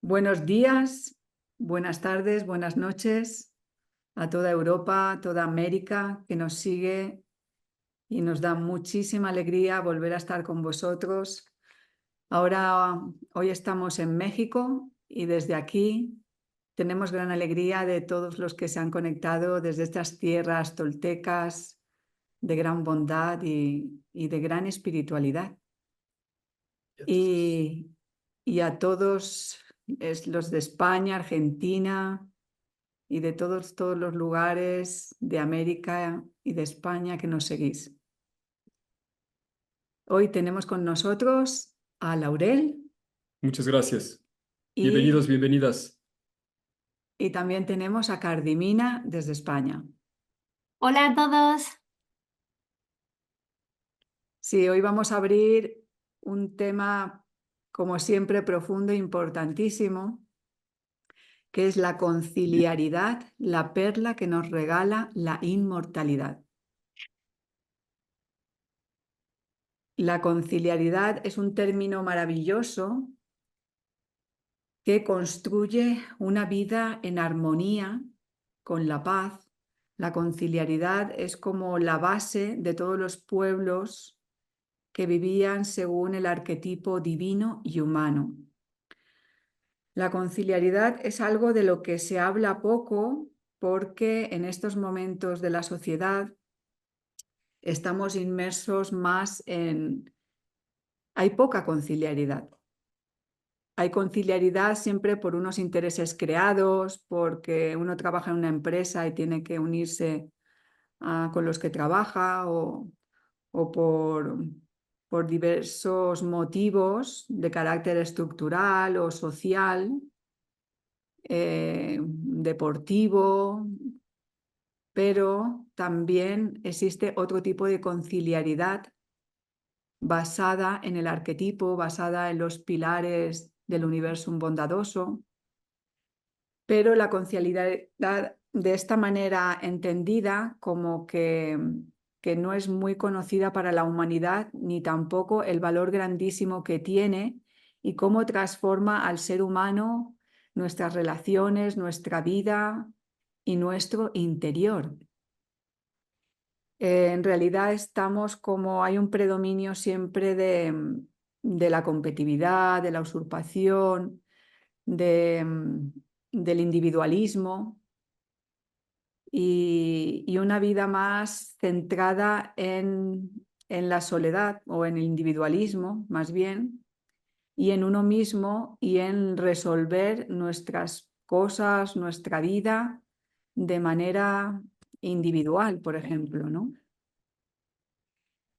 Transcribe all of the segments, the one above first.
Buenos días, buenas tardes, buenas noches a toda Europa, toda América que nos sigue y nos da muchísima alegría volver a estar con vosotros. Hoy estamos en México y desde aquí tenemos gran alegría de todos los que se han conectado desde estas tierras toltecas de gran bondad y de gran espiritualidad. Y a todos los de España, Argentina y de todos los lugares de América y de España que nos seguís. Hoy tenemos con nosotros a Laurel Muchas gracias. y, Bienvenidos, bienvenidas. y también tenemos a Cardimina desde España. Hola a todos. Sí, hoy vamos a abrir un tema, como siempre, profundo e importantísimo, que es la conciliaridad, la perla que nos regala la inmortalidad. La conciliaridad es un término maravilloso que construye una vida en armonía con la paz. La conciliaridad es como la base de todos los pueblos que vivían según el arquetipo divino y humano. La conciliaridad es algo de lo que se habla poco porque en estos momentos de la sociedad estamos inmersos más en... Hay poca conciliaridad. Hay conciliaridad siempre por unos intereses creados, porque uno trabaja en una empresa y tiene que unirse con los que trabaja o por diversos motivos de carácter estructural o social, deportivo, pero también existe otro tipo de conciliaridad basada en el arquetipo, basada en los pilares del universo bondadoso, pero la conciliaridad de esta manera entendida como que no es muy conocida para la humanidad, ni tampoco el valor grandísimo que tiene y cómo transforma al ser humano, nuestras relaciones, nuestra vida y nuestro interior. En realidad hay un predominio siempre de la competitividad, de la usurpación, del individualismo y una vida más centrada en la soledad o en el individualismo, más bien, y en uno mismo y en resolver nuestras cosas, nuestra vida de manera individual, por ejemplo, ¿no?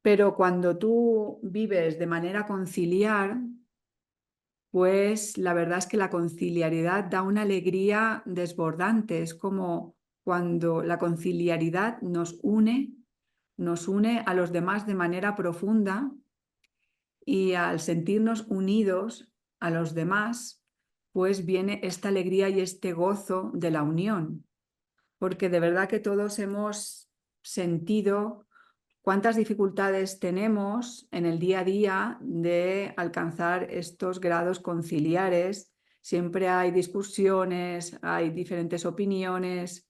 Pero cuando tú vives de manera conciliar, pues la verdad es que la conciliaridad da una alegría desbordante. Es como cuando la conciliaridad nos une a los demás de manera profunda y al sentirnos unidos a los demás, pues viene esta alegría y este gozo de la unión. Porque de verdad que todos hemos sentido cuántas dificultades tenemos en el día a día de alcanzar estos grados conciliares. Siempre hay discusiones, hay diferentes opiniones,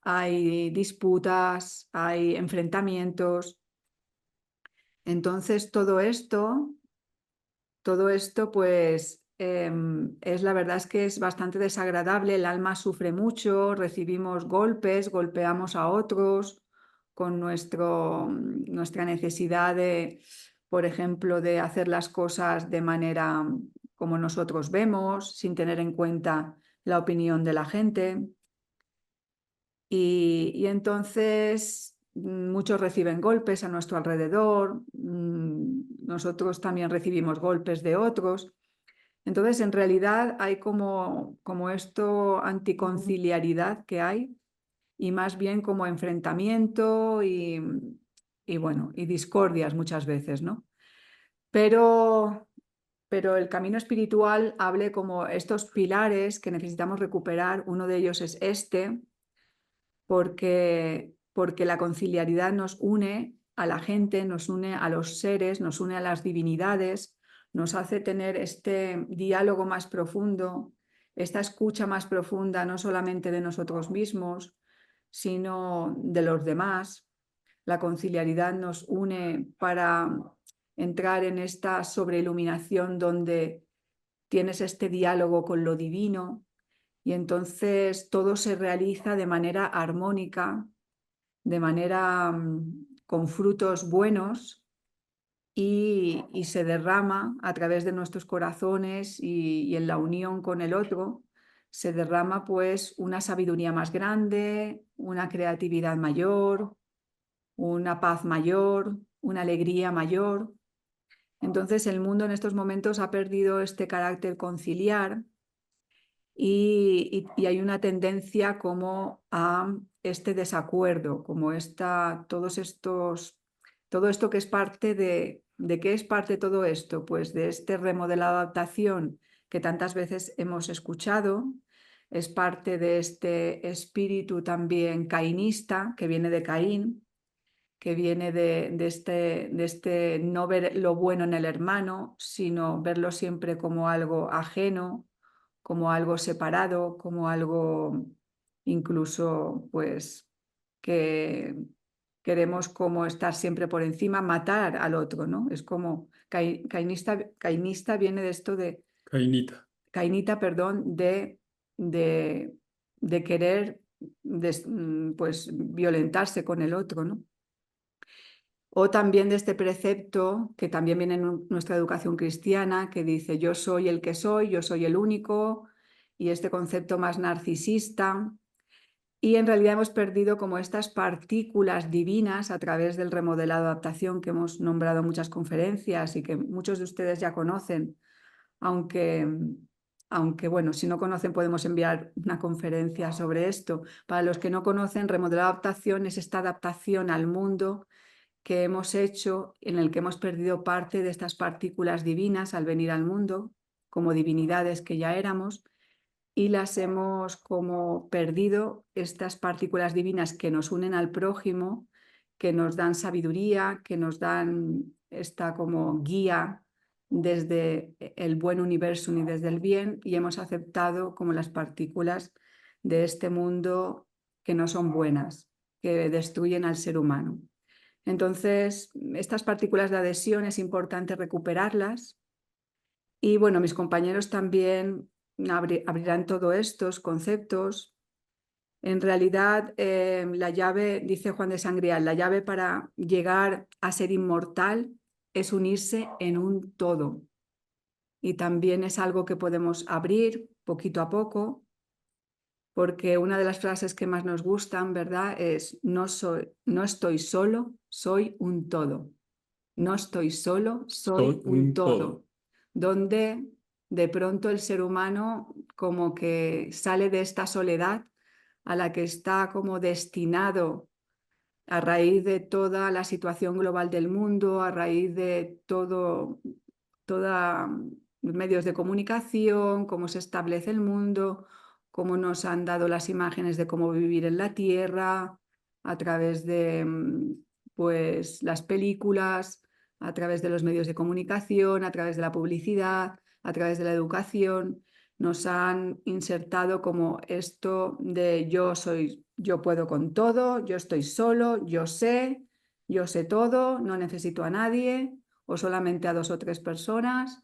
hay disputas, hay enfrentamientos. Entonces todo esto pues es la verdad es que es bastante desagradable, el alma sufre mucho, recibimos golpes, golpeamos a otros con nuestra necesidad de, por ejemplo, de hacer las cosas de manera como nosotros vemos, sin tener en cuenta la opinión de la gente. Y entonces muchos reciben golpes a nuestro alrededor, nosotros también recibimos golpes de otros. Entonces, en realidad hay como esto anticonciliaridad que hay y más bien como enfrentamiento y bueno, y discordias muchas veces, ¿no? Pero el camino espiritual habla como estos pilares que necesitamos recuperar. Uno de ellos es porque la conciliaridad nos une a la gente, nos une a los seres, nos une a las divinidades, nos hace tener este diálogo más profundo, esta escucha más profunda, no solamente de nosotros mismos, sino de los demás. La conciliaridad nos une para entrar en esta sobreiluminación donde tienes este diálogo con lo divino y entonces todo se realiza de manera armónica, de manera con frutos buenos y se derrama a través de nuestros corazones y en la unión con el otro, se derrama pues una sabiduría más grande, una creatividad mayor, una paz mayor, una alegría mayor. Entonces el mundo en estos momentos ha perdido este carácter conciliar y hay una tendencia como a este desacuerdo, como todo esto que es parte ¿de qué es parte todo esto? Pues de este remodelado adaptación que tantas veces hemos escuchado, es parte de este espíritu también cainista que viene de Caín, que viene de este no ver lo bueno en el hermano, sino verlo siempre como algo ajeno, como algo separado, como algo incluso pues que queremos como estar siempre por encima, matar al otro, ¿no? Es como cainista viene de esto de Cainita. cainita, perdón, de querer pues violentarse con el otro, ¿no? O también de este precepto que también viene en nuestra educación cristiana, que dice yo soy el que soy, yo soy el único, y este concepto más narcisista. Y en realidad hemos perdido como estas partículas divinas a través del remodelado adaptación que hemos nombrado en muchas conferencias y que muchos de ustedes ya conocen, aunque bueno, si no conocen podemos enviar una conferencia sobre esto. Para los que no conocen, remodelado adaptación es esta adaptación al mundo que hemos hecho, en el que hemos perdido parte de estas partículas divinas al venir al mundo, como divinidades que ya éramos, y las hemos como perdido, estas partículas divinas que nos unen al prójimo, que nos dan sabiduría, que nos dan esta como guía desde el buen universo y desde el bien, y hemos aceptado como las partículas de este mundo que no son buenas, que destruyen al ser humano. Entonces, estas partículas de adhesión es importante recuperarlas y bueno, mis compañeros también abrirán todos estos conceptos. En realidad, la llave, dice Juan de Sangrial, la llave para llegar a ser inmortal es unirse en un todo. Y también es algo que podemos abrir poquito a poco, porque una de las frases que más nos gustan, ¿verdad? Es no estoy solo, soy un todo. No estoy solo, soy un todo. Donde de pronto el ser humano como que sale de esta soledad a la que está como destinado a raíz de toda la situación global del mundo, a raíz de todos los medios de comunicación, cómo se establece el mundo, cómo nos han dado las imágenes de cómo vivir en la Tierra, a través de pues, las películas, a través de los medios de comunicación, a través de la publicidad, a través de la educación. Nos han insertado como esto de yo puedo con todo, yo estoy solo, yo sé todo, no necesito a nadie o solamente a 2 o 3 personas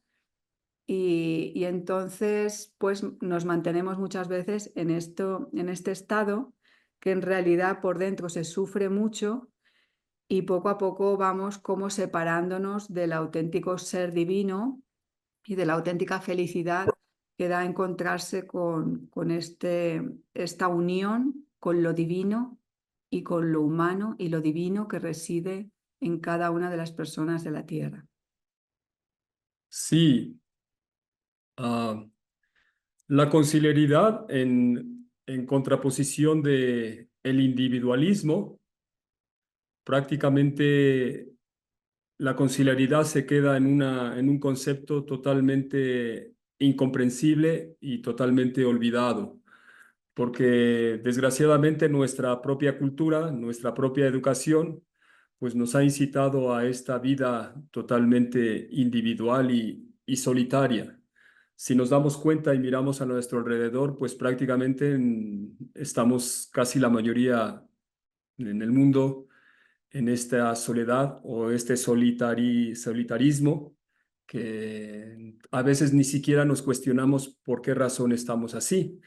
y entonces pues nos mantenemos muchas veces en este estado que en realidad por dentro se sufre mucho y poco a poco vamos como separándonos del auténtico ser divino y de la auténtica felicidad que da encontrarse con esta unión con lo divino y con lo humano y lo divino que reside en cada una de las personas de la tierra. Sí, la conciliaridad en contraposición de el individualismo, prácticamente la conciliaridad se queda en un concepto totalmente incomprensible y totalmente olvidado, porque desgraciadamente nuestra propia cultura, nuestra propia educación, pues nos ha incitado a esta vida totalmente individual y solitaria. Si nos damos cuenta y miramos a nuestro alrededor, pues prácticamente estamos casi la mayoría en el mundo en esta soledad o este solitarismo que a veces ni siquiera nos cuestionamos por qué razón estamos así.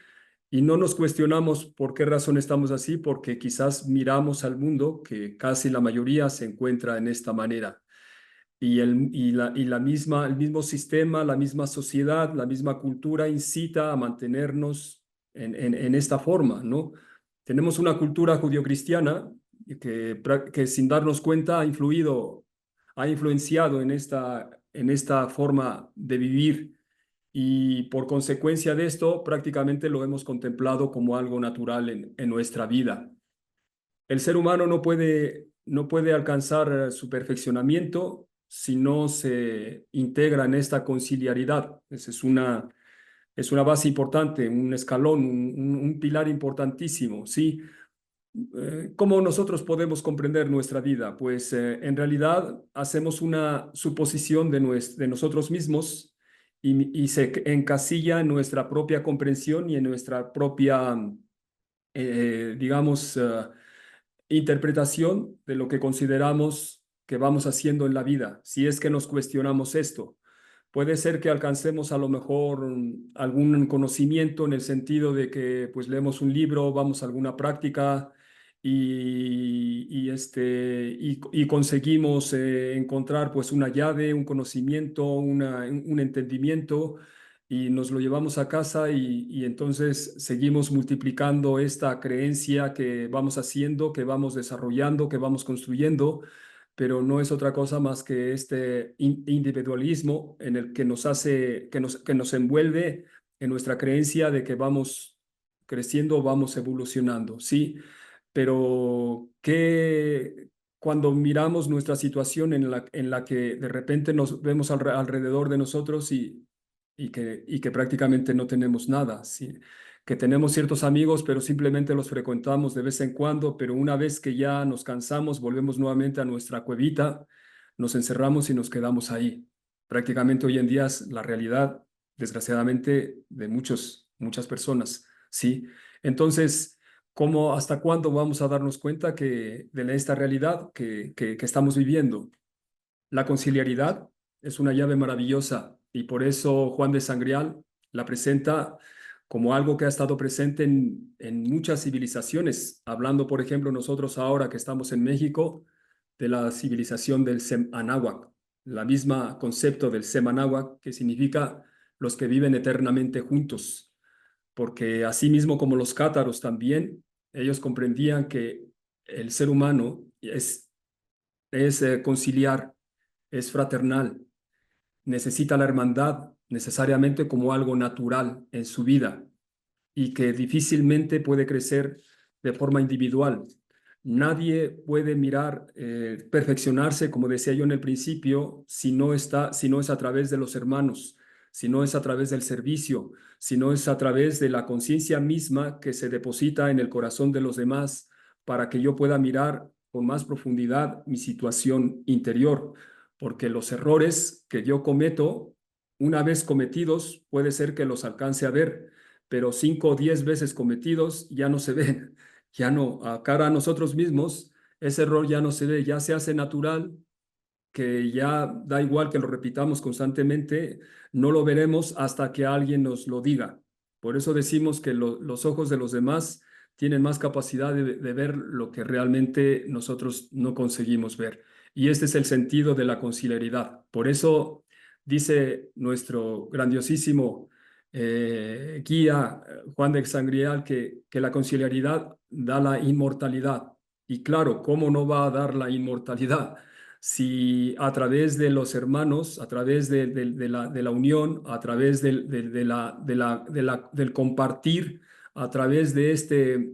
Y no nos cuestionamos por qué razón estamos así, porque quizás miramos al mundo que casi la mayoría se encuentra en esta manera. El mismo sistema, la misma sociedad, la misma cultura incita a mantenernos en esta forma, ¿no? Tenemos una cultura judio-cristiana que sin darnos cuenta ha influenciado en esta forma de vivir y por consecuencia de esto prácticamente lo hemos contemplado como algo natural en nuestra vida. El ser humano no puede alcanzar su perfeccionamiento si no se integra en esta conciliaridad. Esa es una base importante, un escalón, un pilar importantísimo, ¿sí? ¿Cómo nosotros podemos comprender nuestra vida? Pues en realidad hacemos una suposición de nosotros mismos y se encasilla en nuestra propia comprensión y en nuestra propia, digamos, interpretación de lo que consideramos que vamos haciendo en la vida, si es que nos cuestionamos esto. Puede ser que alcancemos a lo mejor algún conocimiento en el sentido de que pues leemos un libro, vamos a alguna práctica y conseguimos encontrar pues una llave, un conocimiento, un entendimiento y nos lo llevamos a casa y entonces seguimos multiplicando esta creencia que vamos haciendo, que vamos desarrollando, que vamos construyendo, pero no es otra cosa más que este individualismo en el que nos hace, que nos envuelve en nuestra creencia de que vamos creciendo, vamos evolucionando, ¿sí? Pero cuando miramos nuestra situación en la que de repente nos vemos alrededor de nosotros y que prácticamente no tenemos nada, ¿sí? Que tenemos ciertos amigos, pero simplemente los frecuentamos de vez en cuando, pero una vez que ya nos cansamos, volvemos nuevamente a nuestra cuevita, nos encerramos y nos quedamos ahí. Prácticamente hoy en día es la realidad, desgraciadamente, de muchas personas, ¿sí? Entonces, hasta cuándo vamos a darnos cuenta de esta realidad que estamos viviendo? La conciliaridad es una llave maravillosa y por eso Juan de Sangrial la presenta como algo que ha estado presente en muchas civilizaciones, hablando, por ejemplo, nosotros ahora que estamos en México, de la civilización del Semanáhuac, la misma concepto del Semanáhuac, que significa los que viven eternamente juntos, porque así mismo como los cátaros también, ellos comprendían que el ser humano es conciliar, es fraternal, necesita la hermandad necesariamente como algo natural en su vida y que difícilmente puede crecer de forma individual. Nadie puede perfeccionarse, como decía yo en el principio, si no es a través de los hermanos, si no es a través del servicio, si no es a través de la conciencia misma que se deposita en el corazón de los demás para que yo pueda mirar con más profundidad mi situación interior, porque los errores que yo cometo, una vez cometidos, puede ser que los alcance a ver, pero 5 o 10 veces cometidos ya no se ven, ya no, a cara a nosotros mismos, ese error ya no se ve, ya se hace natural, que ya da igual que lo repitamos constantemente, no lo veremos hasta que alguien nos lo diga. Por eso decimos que los ojos de los demás tienen más capacidad de ver lo que realmente nosotros no conseguimos ver. Y este es el sentido de la conciliaridad. Por eso dice nuestro grandiosísimo guía Juan de Sangrial que la conciliaridad da la inmortalidad. Y claro, ¿cómo no va a dar la inmortalidad? Si a través de los hermanos, a través de la unión, a través del compartir, a través de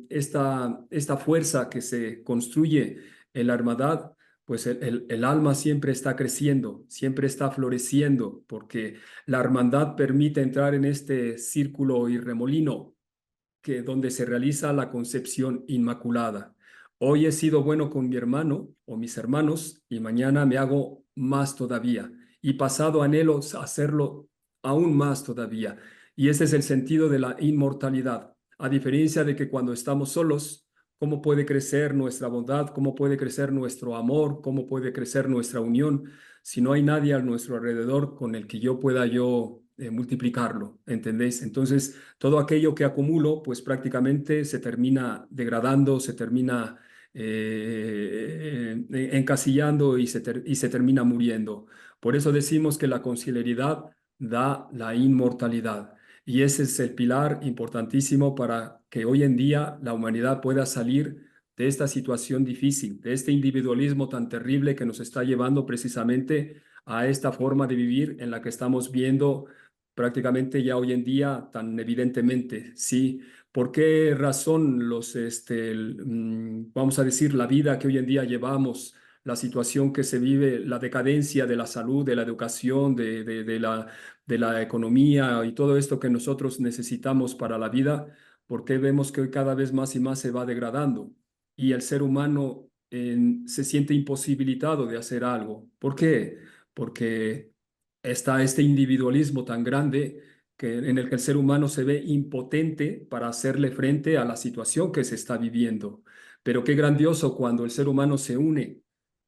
esta fuerza que se construye en la hermandad, pues el alma siempre está creciendo, siempre está floreciendo, porque la hermandad permite entrar en este círculo y remolino donde se realiza la concepción inmaculada. Hoy he sido bueno con mi hermano o mis hermanos y mañana me hago más todavía. y pasado anhelo hacerlo aún más todavía. Y ese es el sentido de la inmortalidad. A diferencia de que cuando estamos solos, ¿cómo puede crecer nuestra bondad? ¿Cómo puede crecer nuestro amor? ¿Cómo puede crecer nuestra unión si no hay nadie a nuestro alrededor con el que yo pueda multiplicarlo? ¿Entendéis? Entonces, todo aquello que acumulo, pues prácticamente se termina degradando, se termina encasillando y se termina muriendo. Por eso decimos que la conciliaridad da la inmortalidad. Y ese es el pilar importantísimo para que hoy en día la humanidad pueda salir de esta situación difícil, de este individualismo tan terrible que nos está llevando precisamente a esta forma de vivir en la que estamos viendo prácticamente ya hoy en día tan evidentemente. Sí, ¿por qué razón vamos a decir, la vida que hoy en día llevamos, la situación que se vive, la decadencia de la salud, de la educación, de la economía y todo esto que nosotros necesitamos para la vida? ¿Por qué vemos que hoy cada vez más y más se va degradando? Y el ser humano se siente imposibilitado de hacer algo. ¿Por qué? Porque está este individualismo tan grande en el que el ser humano se ve impotente para hacerle frente a la situación que se está viviendo. Pero qué grandioso cuando el ser humano se une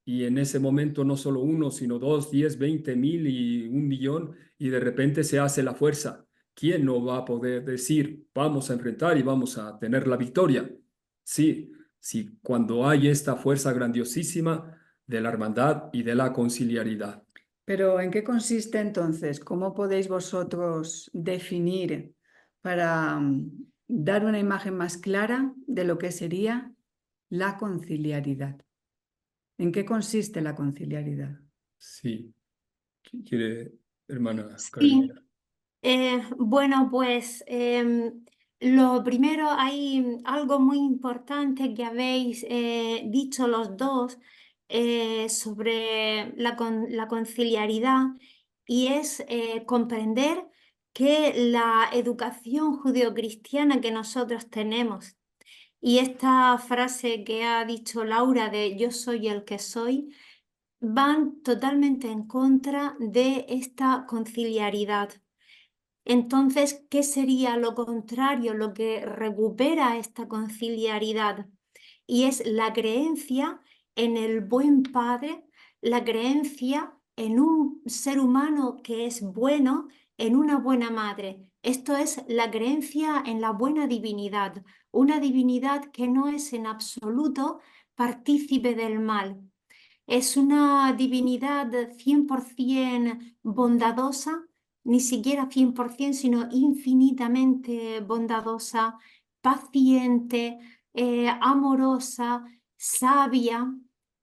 y en ese momento no solo uno, sino dos, 10, 20, 1000 y 1 millón, y de repente se hace la fuerza. ¿Quién no va a poder decir, vamos a enfrentar y vamos a tener la victoria? Sí, sí, cuando hay esta fuerza grandiosísima de la hermandad y de la conciliaridad. Pero ¿en qué consiste entonces? ¿Cómo podéis vosotros definir para dar una imagen más clara de lo que sería la conciliaridad? ¿En qué consiste la conciliaridad? Sí, ¿quién quiere, hermana Sí, Carolina? bueno, pues lo primero, hay algo muy importante que habéis dicho los dos sobre la conciliaridad, y es comprender que la educación judeocristiana que nosotros tenemos y esta frase que ha dicho Laura de yo soy el que soy, van totalmente en contra de esta conciliaridad. Entonces, ¿qué sería lo contrario, lo que recupera esta conciliaridad? Y es la creencia en el buen padre, la creencia en un ser humano que es bueno, en una buena madre. Esto es la creencia en la buena divinidad, una divinidad que no es en absoluto partícipe del mal. Es una divinidad 100% bondadosa, ni siquiera 100%, sino infinitamente bondadosa, paciente, amorosa, sabia.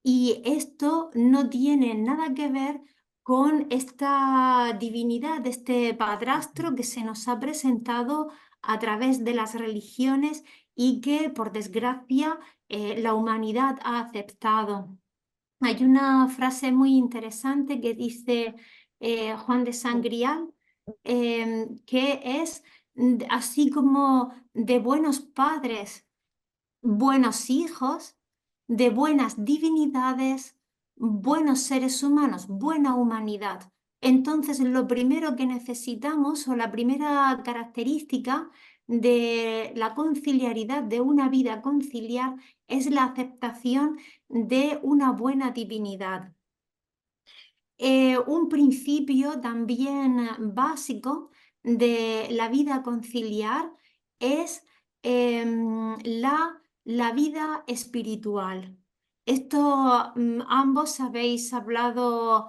Y esto no tiene nada que ver con esta divinidad, este padrastro que se nos ha presentado a través de las religiones y que, por desgracia, la humanidad ha aceptado. Hay una frase muy interesante que dice Juan de Sangrial, que es así como de buenos padres, buenos hijos, de buenas divinidades, buenos seres humanos, buena humanidad. Entonces, lo primero que necesitamos, o la primera característica de la conciliaridad, de una vida conciliar, es la aceptación de una buena divinidad. Un principio también básico de la vida conciliar es la vida espiritual. Esto ambos habéis hablado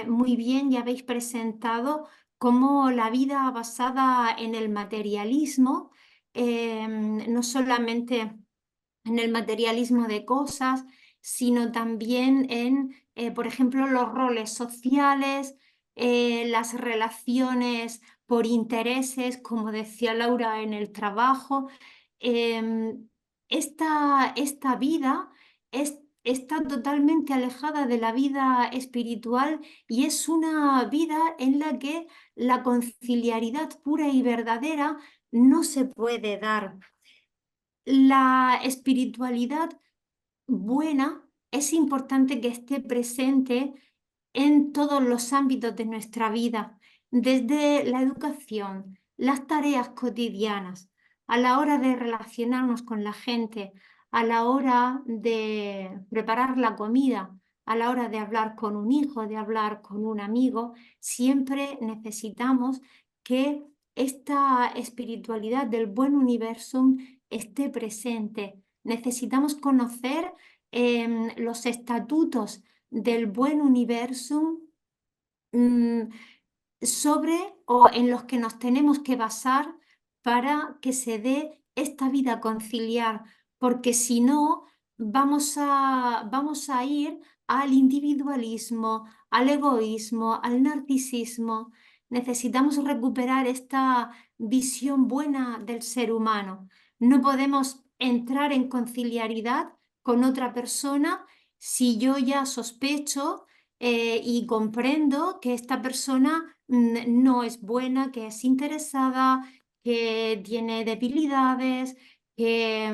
muy bien y habéis presentado como la vida basada en el materialismo, no solamente en el materialismo de cosas, sino también en, por ejemplo, los roles sociales, las relaciones por intereses, como decía Laura, en el trabajo. Em, esta vida está totalmente alejada de la vida espiritual, y es una vida en la que la conciliaridad pura y verdadera no se puede dar. La espiritualidad buena es importante que esté presente en todos los ámbitos de nuestra vida, desde la educación, las tareas cotidianas, a la hora de relacionarnos con la gente, a la hora de preparar la comida, a la hora de hablar con un hijo, de hablar con un amigo. Siempre necesitamos que esta espiritualidad del buen universum esté presente. Necesitamos conocer los estatutos del buen universum sobre o en los que nos tenemos que basar para que se dé esta vida conciliar, porque si no, vamos a ir al individualismo, al egoísmo, al narcisismo. Necesitamos recuperar esta visión buena del ser humano. No podemos entrar en conciliaridad con otra persona si yo ya sospecho y comprendo que esta persona no es buena, que es interesada, que tiene debilidades, que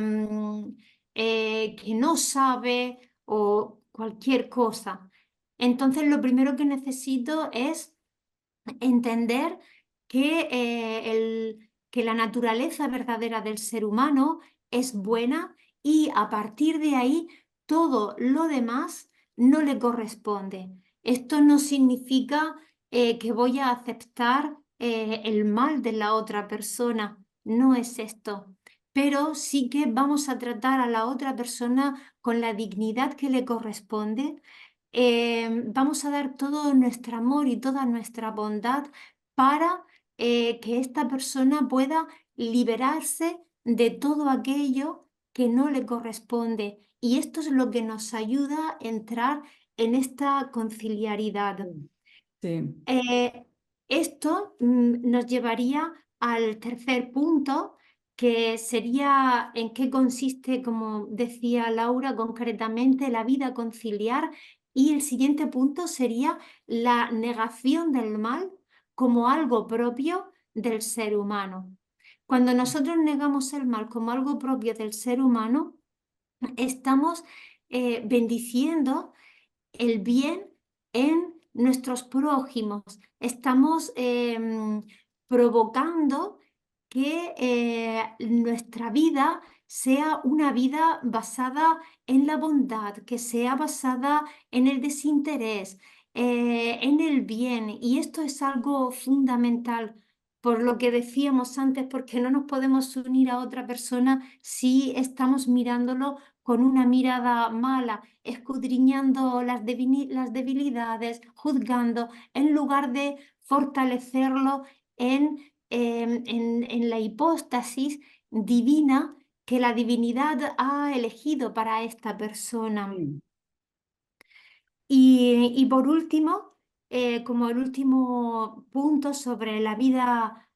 no sabe o cualquier cosa. Entonces, lo primero que necesito es entender que la naturaleza verdadera del ser humano es buena y a partir de ahí todo lo demás no le corresponde. Esto no significa que voy a aceptar el mal de la otra persona, no es esto. Pero sí que vamos a tratar a la otra persona con la dignidad que le corresponde. Vamos a dar todo nuestro amor y toda nuestra bondad para que esta persona pueda liberarse de todo aquello que no le corresponde. Y esto es lo que nos ayuda a entrar en esta conciliaridad. Sí, Esto nos llevaría al tercer punto, que sería en qué consiste, como decía Laura, concretamente la vida conciliar. Y el siguiente punto sería la negación del mal como algo propio del ser humano. Cuando nosotros negamos el mal como algo propio del ser humano, estamos bendiciendo el bien en nuestros prójimos. Estamos provocando que nuestra vida sea una vida basada en la bondad, que sea basada en el desinterés, en el bien. Y esto es algo fundamental. Por lo que decíamos antes, porque no nos podemos unir a otra persona si estamos mirándolo con una mirada mala, escudriñando las debilidades, juzgando, en lugar de fortalecerlo en la hipóstasis divina que la divinidad ha elegido para esta persona. sí, Y por último, como el último punto sobre la vida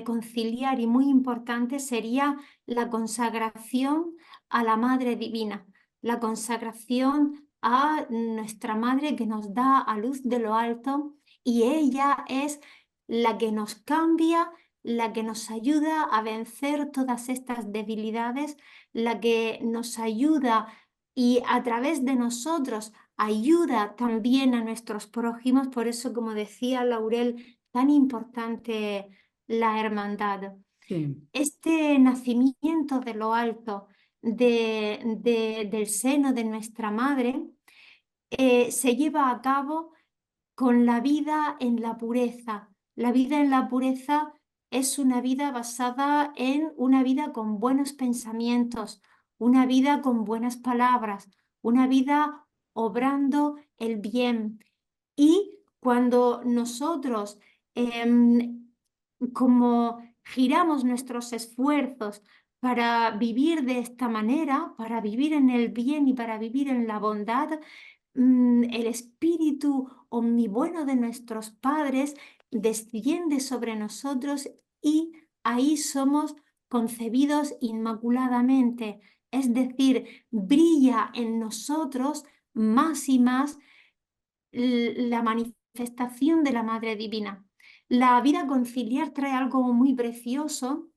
conciliar y muy importante sería la consagración a la Madre Divina, la consagración a nuestra Madre que nos da a luz de lo alto y ella es la que nos cambia, la que nos ayuda a vencer todas estas debilidades, la que nos ayuda y a través de nosotros ayuda también a nuestros prójimos. Por eso, como decía Laurel, tan importante la hermandad. sí, Este nacimiento de lo alto del seno de nuestra madre se lleva a cabo con la vida en la pureza. La vida en la pureza es una vida basada en una vida con buenos pensamientos, una vida con buenas palabras, una vida obrando el bien. Y cuando nosotros como giramos nuestros esfuerzos para vivir de esta manera, para vivir en el bien y para vivir en la bondad, el espíritu omnibueno de nuestros padres desciende sobre nosotros y ahí somos concebidos inmaculadamente. Es decir, brilla en nosotros más y más la manifestación de la Madre Divina. La vida conciliar trae algo muy precioso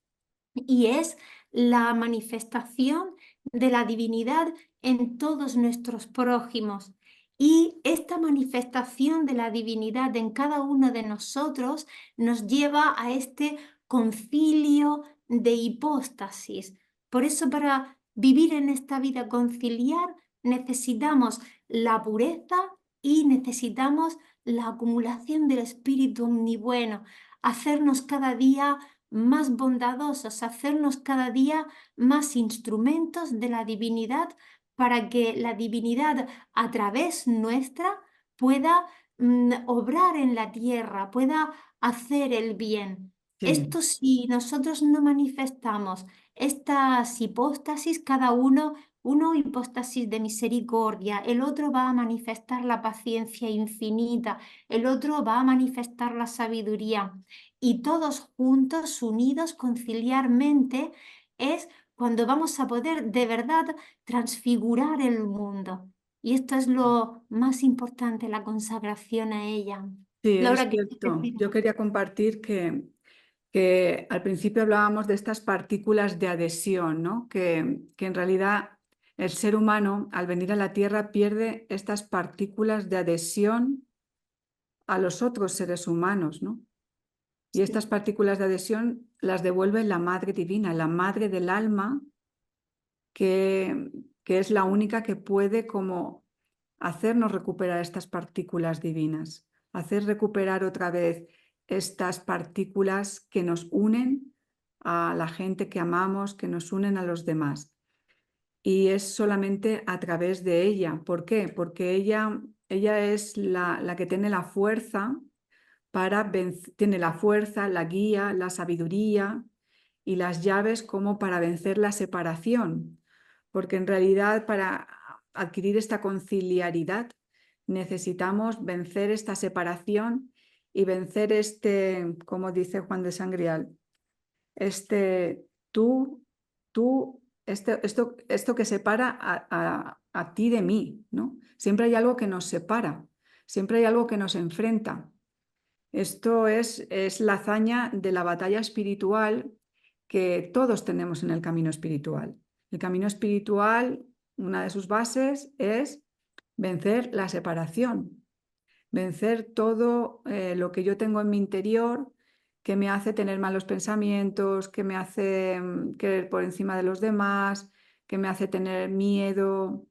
y es la manifestación de la divinidad en todos nuestros prójimos. Y esta manifestación de la divinidad en cada uno de nosotros nos lleva a este concilio de hipóstasis. Por eso, para vivir en esta vida conciliar, necesitamos la pureza y necesitamos la acumulación del espíritu omnibueno, hacernos cada día más bondadosos, hacernos cada día más instrumentos de la divinidad para que la divinidad a través nuestra pueda obrar en la tierra, pueda hacer el bien. Sí, Esto, si nosotros no manifestamos estas hipóstasis, cada uno hipóstasis de misericordia, el otro va a manifestar la paciencia infinita, el otro va a manifestar la sabiduría, y todos juntos, unidos conciliarmente, es cuando vamos a poder de verdad transfigurar el mundo. Y esto es lo más importante, la consagración a ella. sí, es Laura, ¿qué quieres cierto. decir? Yo quería compartir que al principio hablábamos de estas partículas de adhesión, ¿no? Que en realidad el ser humano al venir a la Tierra pierde estas partículas de adhesión a los otros seres humanos, ¿no? Y estas partículas de adhesión las devuelve la Madre Divina, la Madre del alma, que es la única que puede como hacernos recuperar estas partículas divinas, hacer recuperar otra vez estas partículas que nos unen a la gente que amamos, que nos unen a los demás. Y es solamente a través de ella. ¿Por qué? Porque ella es la que tiene la fuerza tiene la fuerza, la guía, la sabiduría y las llaves como para vencer la separación. Porque en realidad para adquirir esta conciliaridad necesitamos vencer esta separación y vencer como dice Juan de Sangrial, esto que separa a ti de mí, ¿no? Siempre hay algo que nos separa, siempre hay algo que nos enfrenta. Esto es la hazaña de la batalla espiritual que todos tenemos en el camino espiritual. El camino espiritual, una de sus bases es vencer la separación, vencer todo lo que yo tengo en mi interior que me hace tener malos pensamientos, que me hace querer por encima de los demás, que me hace tener miedo,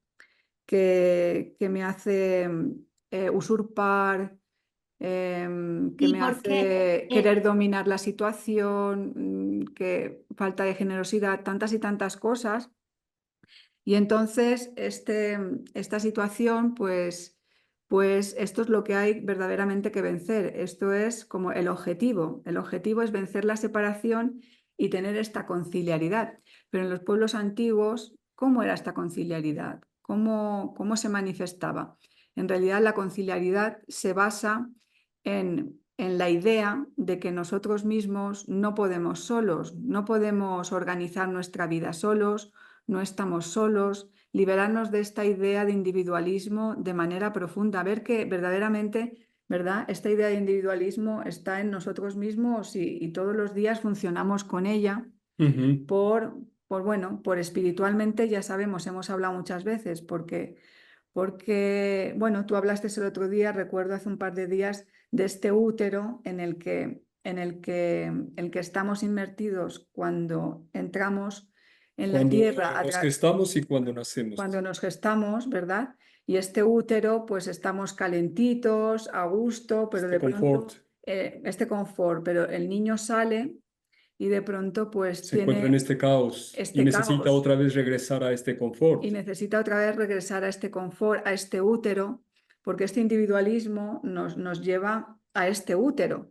que me hace usurpar, que Sí, me porque hace querer dominar la situación, que falta de generosidad, tantas y tantas cosas. Y entonces esta situación, pues esto es lo que hay verdaderamente que vencer. Esto es como el objetivo. El objetivo es vencer la separación y tener esta conciliaridad. Pero en los pueblos antiguos, ¿cómo era esta conciliaridad? ¿Cómo se manifestaba? En realidad la conciliaridad se basa en la idea de que nosotros mismos no podemos solos, no podemos organizar nuestra vida solos, no estamos solos, liberarnos de esta idea de individualismo de manera profunda, ver que verdaderamente, ¿verdad? Esta idea de individualismo está en nosotros mismos y todos los días funcionamos con ella por espiritualmente, ya sabemos, hemos hablado muchas veces, porque, bueno, tú hablaste el otro día, recuerdo hace un par de días, de este útero en el que estamos inmertidos cuando entramos en la tierra, Cuando nos gestamos y cuando nacemos. cuando nos gestamos, ¿verdad? Y este útero, pues estamos calentitos, a gusto, pero de pronto, confort. este confort, pero el niño sale y de pronto pues Se encuentra en tiene este caos y este necesita caos otra vez regresar a este confort. y necesita otra vez regresar a este confort, a este útero, porque este individualismo nos lleva a este útero.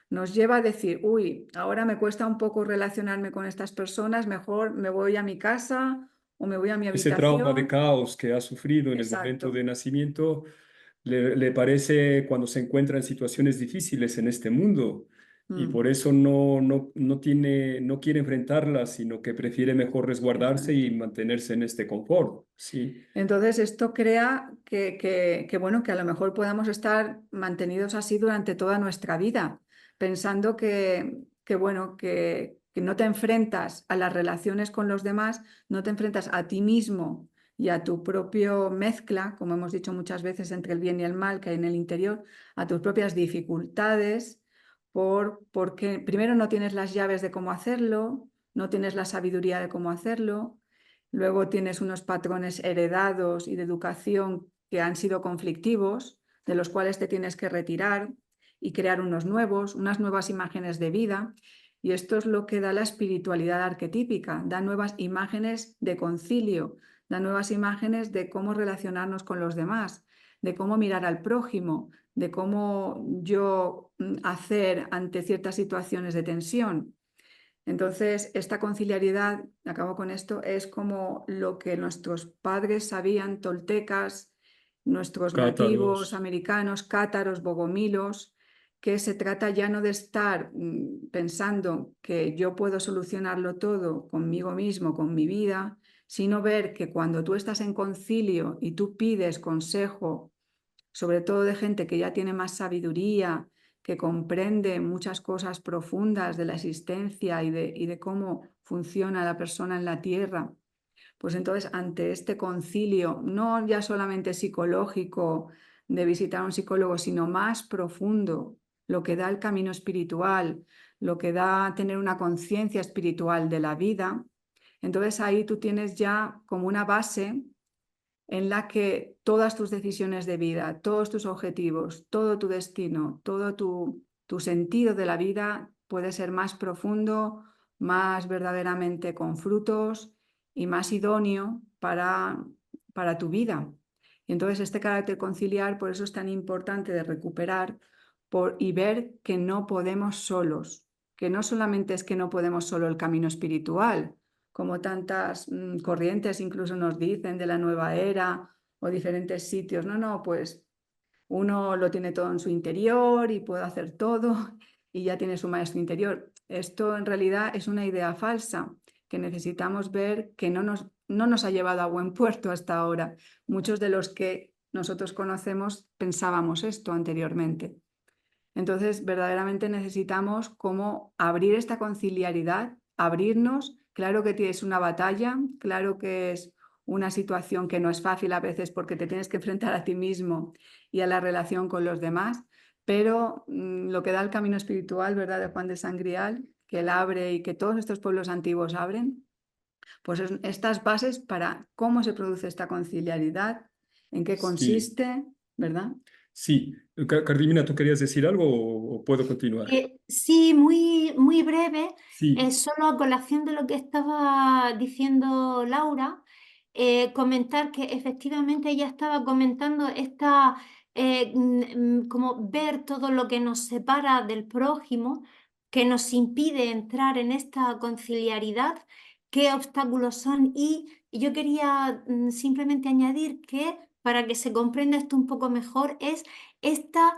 Nos lleva a decir, uy, ahora me cuesta un poco relacionarme con estas personas, mejor me voy a mi casa o me voy a mi Ese trauma de habitación. caos que ha sufrido en el momento Exacto. de nacimiento le parece cuando se encuentra en situaciones difíciles en este mundo y por eso no quiere enfrentarlas, sino que prefiere mejor resguardarse y mantenerse en este confort. Sí. Entonces esto crea bueno, que a lo mejor podamos estar mantenidos así durante toda nuestra vida, pensando bueno, que no te enfrentas a las relaciones con los demás, no te enfrentas a ti mismo y a tu propia mezcla, como hemos dicho muchas veces, entre el bien y el mal que hay en el interior, a tus propias dificultades, porque primero no tienes las llaves de cómo hacerlo, no tienes la sabiduría de cómo hacerlo, luego tienes unos patrones heredados y de educación que han sido conflictivos, de los cuales te tienes que retirar y crear unos nuevos, unas nuevas imágenes de vida. Y esto es lo que da la espiritualidad arquetípica, da nuevas imágenes de concilio, da nuevas imágenes de cómo relacionarnos con los demás, de cómo mirar al prójimo, de cómo yo hacer ante ciertas situaciones de tensión. Entonces, esta conciliariedad, acabo con esto, es como lo que nuestros padres sabían, toltecas, nuestros nativos Cátaros. americanos, cátaros, bogomilos, que se trata ya no de estar pensando que yo puedo solucionarlo todo conmigo mismo, con mi vida, sino ver que cuando tú estás en concilio y tú pides consejo, sobre todo de gente que ya tiene más sabiduría, que comprende muchas cosas profundas de la existencia y de cómo funciona la persona en la tierra, pues entonces ante este concilio, no ya solamente psicológico de visitar a un psicólogo, sino más profundo, lo que da el camino espiritual, lo que da tener una conciencia espiritual de la vida, entonces ahí tú tienes ya como una base en la que todas tus decisiones de vida, todos tus objetivos, todo tu destino, todo tu sentido de la vida puede ser más profundo, más verdaderamente con frutos y más idóneo para tu vida. Y entonces este carácter conciliar, por eso es tan importante de recuperar y ver que no podemos solos, que no solamente es que no podemos solo el camino espiritual, como tantas corrientes incluso nos dicen de la nueva era o diferentes sitios. No, pues uno lo tiene todo en su interior y puede hacer todo y ya tiene su maestro interior. Esto en realidad es una idea falsa que necesitamos ver que no nos ha llevado a buen puerto hasta ahora. Muchos de los que nosotros conocemos pensábamos esto anteriormente. Entonces, verdaderamente necesitamos como abrir esta conciliaridad, abrirnos. Claro que es una batalla, claro que es una situación que no es fácil a veces porque te tienes que enfrentar a ti mismo y a la relación con los demás, pero lo que da el camino espiritual, ¿verdad?, de Juan de Sangrial, que él abre y que todos estos pueblos antiguos abren, pues estas bases para cómo se produce esta conciliaridad, en qué Sí, consiste, ¿verdad? sí. Carmina, ¿tú querías decir algo o puedo continuar? Sí, muy breve, Sí, solo a colación de lo que estaba diciendo Laura, comentar que efectivamente ella estaba comentando como ver todo lo que nos separa del prójimo, que nos impide entrar en esta conciliaridad, qué obstáculos son y yo quería simplemente añadir que para que se comprenda esto un poco mejor es esta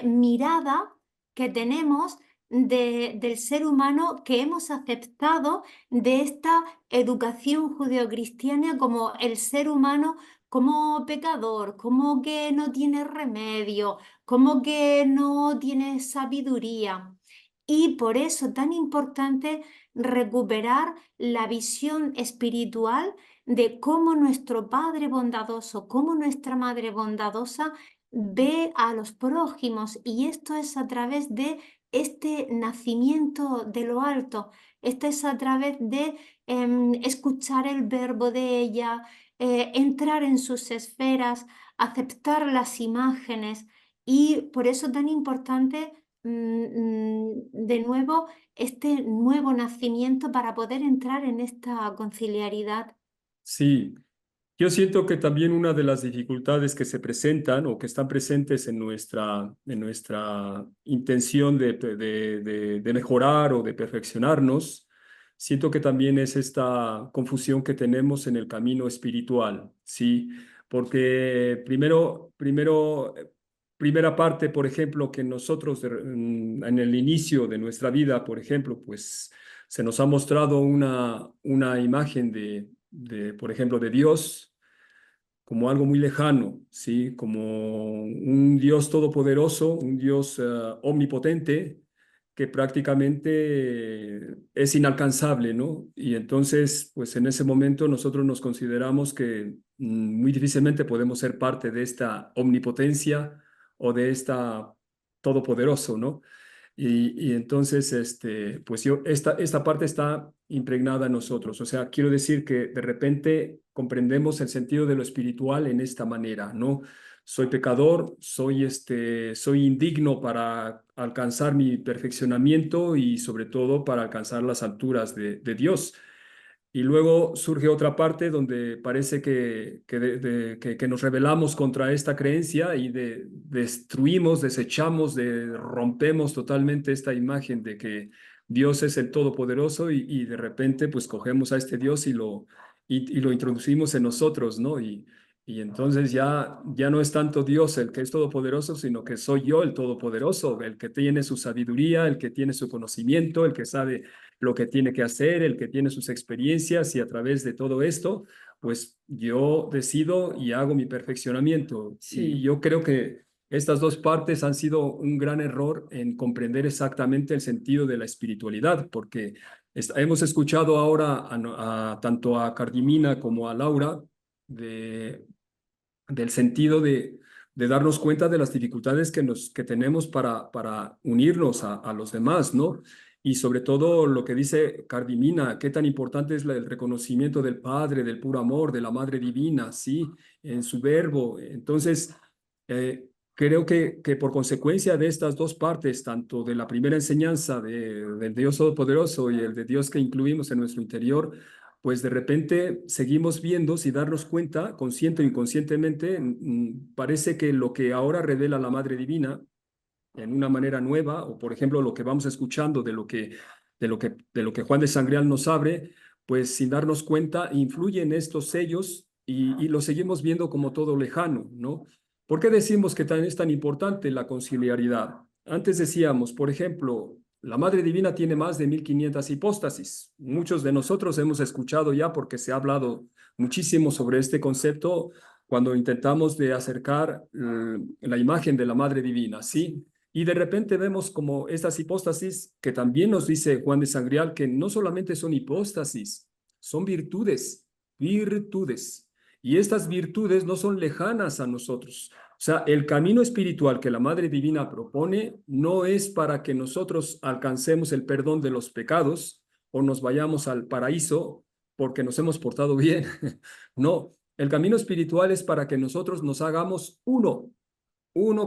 mirada que tenemos del ser humano que hemos aceptado de esta educación judeocristiana como el ser humano como pecador, como que no tiene remedio, como que no tiene sabiduría. Y por eso tan importante recuperar la visión espiritual de cómo nuestro Padre bondadoso, cómo nuestra Madre bondadosa ve a los prójimos y esto es a través de este nacimiento de lo alto, esto es a través de escuchar el verbo de ella, entrar en sus esferas, aceptar las imágenes y por eso tan importante de nuevo este nuevo nacimiento para poder entrar en esta conciliaridad. sí. Yo siento que también una de las dificultades que se presentan o que están presentes en nuestra intención de mejorar o de perfeccionarnos, siento que también es esta confusión que tenemos en el camino espiritual, ¿sí? Porque primera parte, por ejemplo, que nosotros en el inicio de nuestra vida, por ejemplo, pues se nos ha mostrado una imagen por ejemplo, de Dios como algo muy lejano, ¿sí? Como un Dios todopoderoso, un Dios omnipotente, que prácticamente es inalcanzable, ¿no? Y entonces, pues en ese momento nosotros nos consideramos que muy difícilmente podemos ser parte de esta omnipotencia o de esta todopoderoso, ¿no? Y entonces, pues esta parte está impregnada en nosotros. O sea, quiero decir que de repente comprendemos el sentido de lo espiritual en esta manera, ¿no? Soy pecador, soy indigno para alcanzar mi perfeccionamiento y sobre todo para alcanzar las alturas de Dios. Y luego surge otra parte donde parece que nos rebelamos contra esta creencia y destruimos, desechamos, rompemos totalmente esta imagen de que Dios es el Todopoderoso y de repente pues cogemos a este Dios y lo introducimos en nosotros, ¿no? Y entonces ya no es tanto Dios el que es todopoderoso, sino que soy yo el todopoderoso, el que tiene su sabiduría, el que tiene su conocimiento, el que sabe lo que tiene que hacer, el que tiene sus experiencias y a través de todo esto, pues yo decido y hago mi perfeccionamiento. Sí. Y yo creo que estas dos partes han sido un gran error en comprender exactamente el sentido de la espiritualidad, porque hemos escuchado ahora tanto a Cardimina como a Laura del sentido de darnos cuenta de las dificultades que tenemos para unirnos a los demás, ¿no? Y sobre todo lo que dice Cardimina, qué tan importante es el reconocimiento del Padre, del puro amor, de la Madre Divina, ¿sí? En su verbo. Entonces, creo que por consecuencia de estas dos partes, tanto de la primera enseñanza del Dios Todopoderoso y el de Dios que incluimos en nuestro interior, pues de repente seguimos viendo, sin darnos cuenta, consciente o inconscientemente, parece que lo que ahora revela la Madre Divina en una manera nueva, o por ejemplo lo que vamos escuchando de lo que Juan de Sangreal nos abre, pues sin darnos cuenta, influye en estos sellos y lo seguimos viendo como todo lejano, ¿no? ¿Por qué decimos que es tan importante la conciliaridad? Antes decíamos, por ejemplo, la Madre Divina tiene más de 1500 hipóstasis. Muchos de nosotros hemos escuchado ya porque se ha hablado muchísimo sobre este concepto cuando intentamos de acercar la imagen de la Madre Divina, ¿sí? Y de repente vemos como estas hipóstasis, que también nos dice Juan de Sangreal, que no solamente son hipóstasis, son virtudes, virtudes. Y estas virtudes no son lejanas a nosotros. O sea, el camino espiritual que la Madre Divina propone no es para que nosotros alcancemos el perdón de los pecados o nos vayamos al paraíso porque nos hemos portado bien. No, el camino espiritual es para que nosotros nos hagamos uno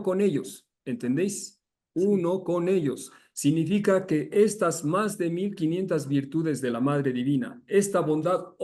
con ellos. ¿Entendéis? Uno con ellos. Significa que estas más de 1500 virtudes de la Madre Divina, esta bondad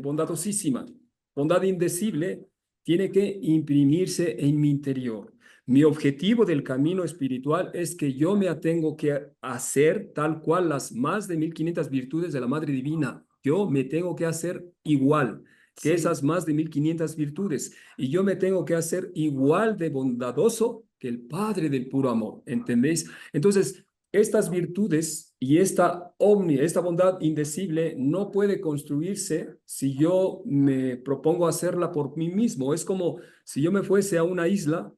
bondadosísima, bondad indecible, tiene que imprimirse en mi interior. Mi objetivo del camino espiritual es que yo me tengo que hacer tal cual las más de 1500 virtudes de la Madre Divina. Yo me tengo que hacer igual que Sí. esas más de 1500 virtudes. Y yo me tengo que hacer igual de bondadoso que el Padre del puro amor. ¿Entendéis? Entonces, estas virtudes y esta bondad indecible no puede construirse si yo me propongo hacerla por mí mismo. Es como si yo me fuese a una isla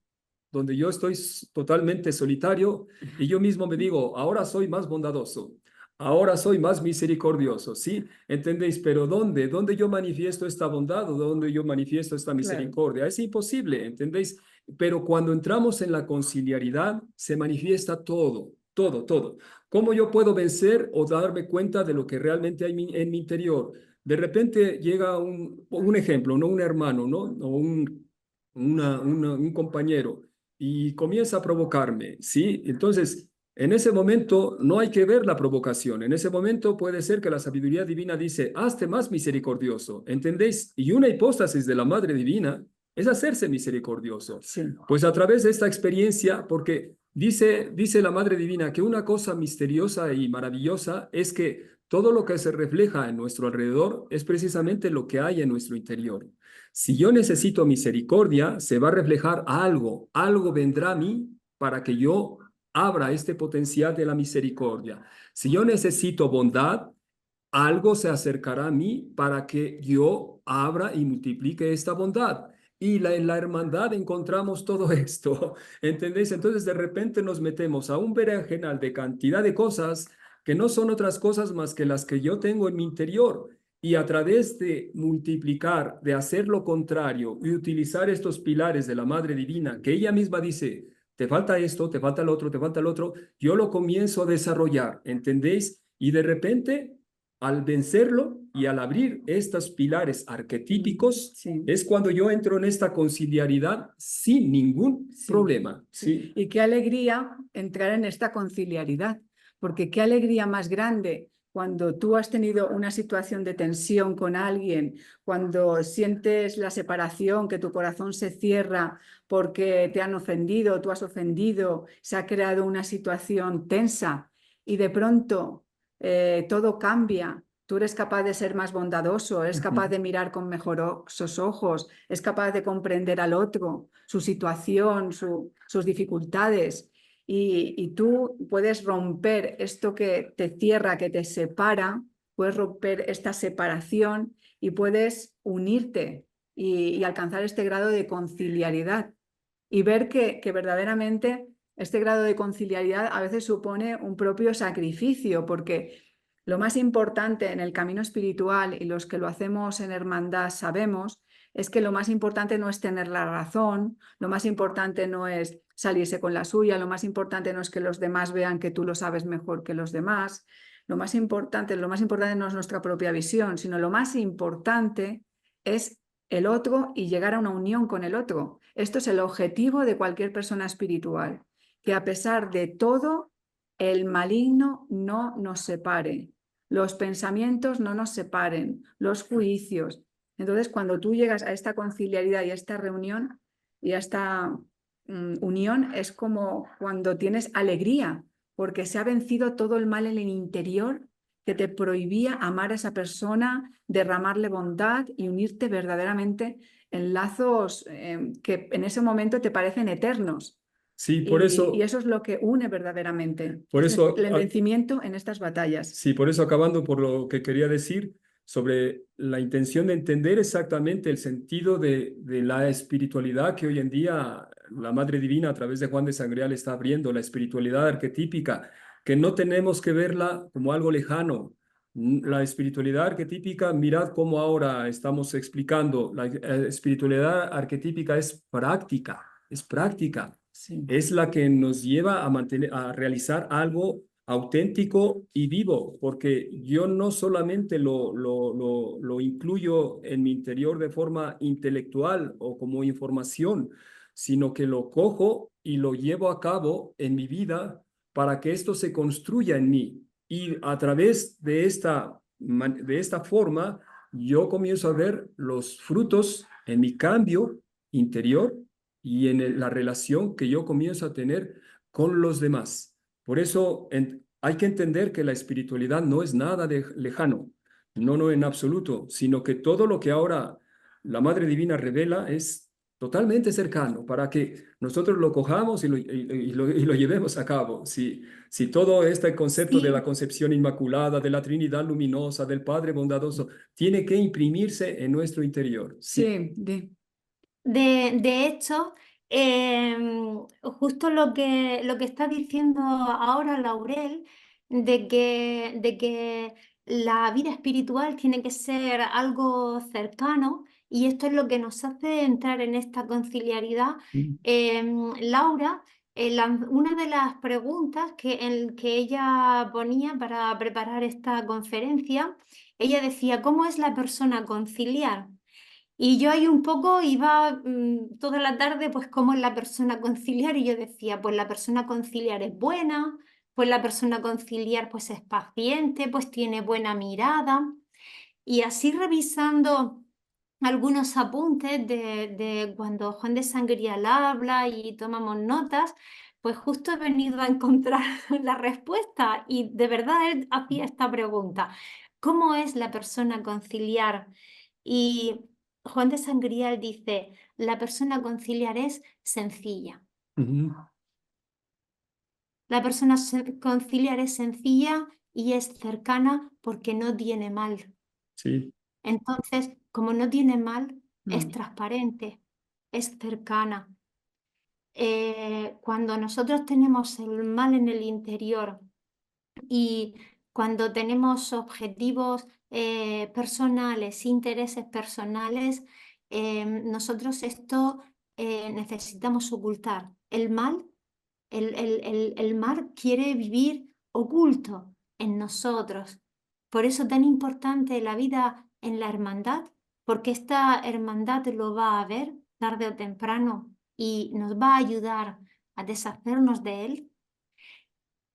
donde yo estoy totalmente solitario y yo mismo me digo, ahora soy más bondadoso, ahora soy más misericordioso, ¿sí? ¿Entendéis? Pero ¿dónde? ¿Dónde yo manifiesto esta bondad o dónde yo manifiesto esta misericordia? Es imposible, ¿entendéis? Pero cuando entramos en la conciliaridad, se manifiesta todo, todo, todo. ¿Cómo yo puedo vencer o darme cuenta de lo que realmente hay en mi interior? De repente llega un ejemplo, ¿no? Un hermano, ¿no? O un compañero y comienza a provocarme, ¿sí? Entonces, en ese momento no hay que ver la provocación. En ese momento puede ser que la sabiduría divina dice, hazte más misericordioso, ¿entendéis? Y una hipóstasis de la Madre Divina es hacerse misericordioso. Sí. Pues a través de esta experiencia, porque dice la Madre Divina que una cosa misteriosa y maravillosa es que todo lo que se refleja en nuestro alrededor es precisamente lo que hay en nuestro interior. Si yo necesito misericordia, se va a reflejar algo vendrá a mí para que yo abra este potencial de la misericordia. Si yo necesito bondad, algo se acercará a mí para que yo abra y multiplique esta bondad. Y en la hermandad encontramos todo esto, ¿entendéis? Entonces de repente nos metemos a un berenjenal de cantidad de cosas que no son otras cosas más que las que yo tengo en mi interior. Y a través de multiplicar, de hacer lo contrario y utilizar estos pilares de la Madre Divina, que ella misma dice, te falta esto, te falta el otro, te falta el otro, yo lo comienzo a desarrollar, ¿entendéis? Y de repente, al vencerlo y al abrir estos pilares arquetípicos, Sí. es cuando yo entro en esta conciliaridad sin ningún Sí, problema. sí. ¿Sí? Y qué alegría entrar en esta conciliaridad, porque qué alegría más grande cuando tú has tenido una situación de tensión con alguien, cuando sientes la separación, que tu corazón se cierra porque te han ofendido, tú has ofendido, se ha creado una situación tensa y de pronto todo cambia. Tú eres capaz de ser más bondadoso, eres capaz de mirar con mejores ojos, es capaz de comprender al otro, su situación, sus dificultades. Y tú puedes romper esto que te cierra, que te separa, puedes romper esta separación y puedes unirte y alcanzar este grado de conciliaridad. Y ver que verdaderamente este grado de conciliaridad a veces supone un propio sacrificio, porque lo más importante en el camino espiritual, y los que lo hacemos en hermandad sabemos, es que lo más importante no es tener la razón, lo más importante no es salirse con la suya, lo más importante no es que los demás vean que tú lo sabes mejor que los demás, lo más importante no es nuestra propia visión, sino lo más importante es el otro y llegar a una unión con el otro. Esto es el objetivo de cualquier persona espiritual, que a pesar de todo, el maligno no nos separe, los pensamientos no nos separen, los juicios. Entonces, cuando tú llegas a esta conciliaridad y a esta reunión y a esta unión, es como cuando tienes alegría, porque se ha vencido todo el mal en el interior que te prohibía amar a esa persona, derramarle bondad y unirte verdaderamente en lazos que en ese momento te parecen eternos. Sí, Y eso es lo que une verdaderamente. por Es eso, el vencimiento en estas batallas. sí, por eso acabando por lo que quería decir sobre la intención de entender exactamente el sentido de la espiritualidad que hoy en día la Madre Divina a través de Juan de Sangreal está abriendo, la espiritualidad arquetípica, que no tenemos que verla como algo lejano. La espiritualidad arquetípica, mirad cómo ahora estamos explicando, la espiritualidad arquetípica es práctica, es práctica. Sí. Es la que nos lleva a a realizar algo auténtico y vivo, porque yo no solamente lo incluyo en mi interior de forma intelectual o como información, sino que lo cojo y lo llevo a cabo en mi vida para que esto se construya en mí. Y a través de esta forma, yo comienzo a ver los frutos en mi cambio interior y en la relación que yo comienzo a tener con los demás. Por eso hay que entender que la espiritualidad no es nada de lejano, no en absoluto, sino que todo lo que ahora la Madre Divina revela es totalmente cercano para que nosotros lo cojamos y lo llevemos a cabo. Si todo este concepto de la Sí, concepción inmaculada, de la Trinidad luminosa, del Padre bondadoso, tiene que imprimirse en nuestro interior. Sí. Sí, de hecho, justo lo que está diciendo ahora Laurel, de que la vida espiritual tiene que ser algo cercano y esto es lo que nos hace entrar en esta conciliaridad. Laura, una de las preguntas que ella ponía para preparar esta conferencia, ella decía, ¿cómo es la persona conciliar? Y yo ahí un poco iba toda la tarde, pues cómo es la persona conciliar, y yo decía, pues la persona conciliar es buena, pues la persona conciliar pues es paciente, pues tiene buena mirada. Y así revisando algunos apuntes de cuando Juan de Sangrial habla y tomamos notas, pues justo he venido a encontrar la respuesta y de verdad él hacía esta pregunta, ¿cómo es la persona conciliar? Y Juan de Sangrial dice, la persona conciliar es sencilla. Ujú. La persona conciliar es sencilla y es cercana porque no tiene mal. Sí. Entonces, como no tiene mal, es Mm. transparente. es cercana. Cuando nosotros tenemos el mal en el interior y cuando tenemos objetivos personales, intereses personales, nosotros esto necesitamos ocultar. El mal quiere vivir oculto en nosotros. Por eso tan importante la vida en la hermandad, porque esta hermandad lo va a ver tarde o temprano y nos va a ayudar a deshacernos de él.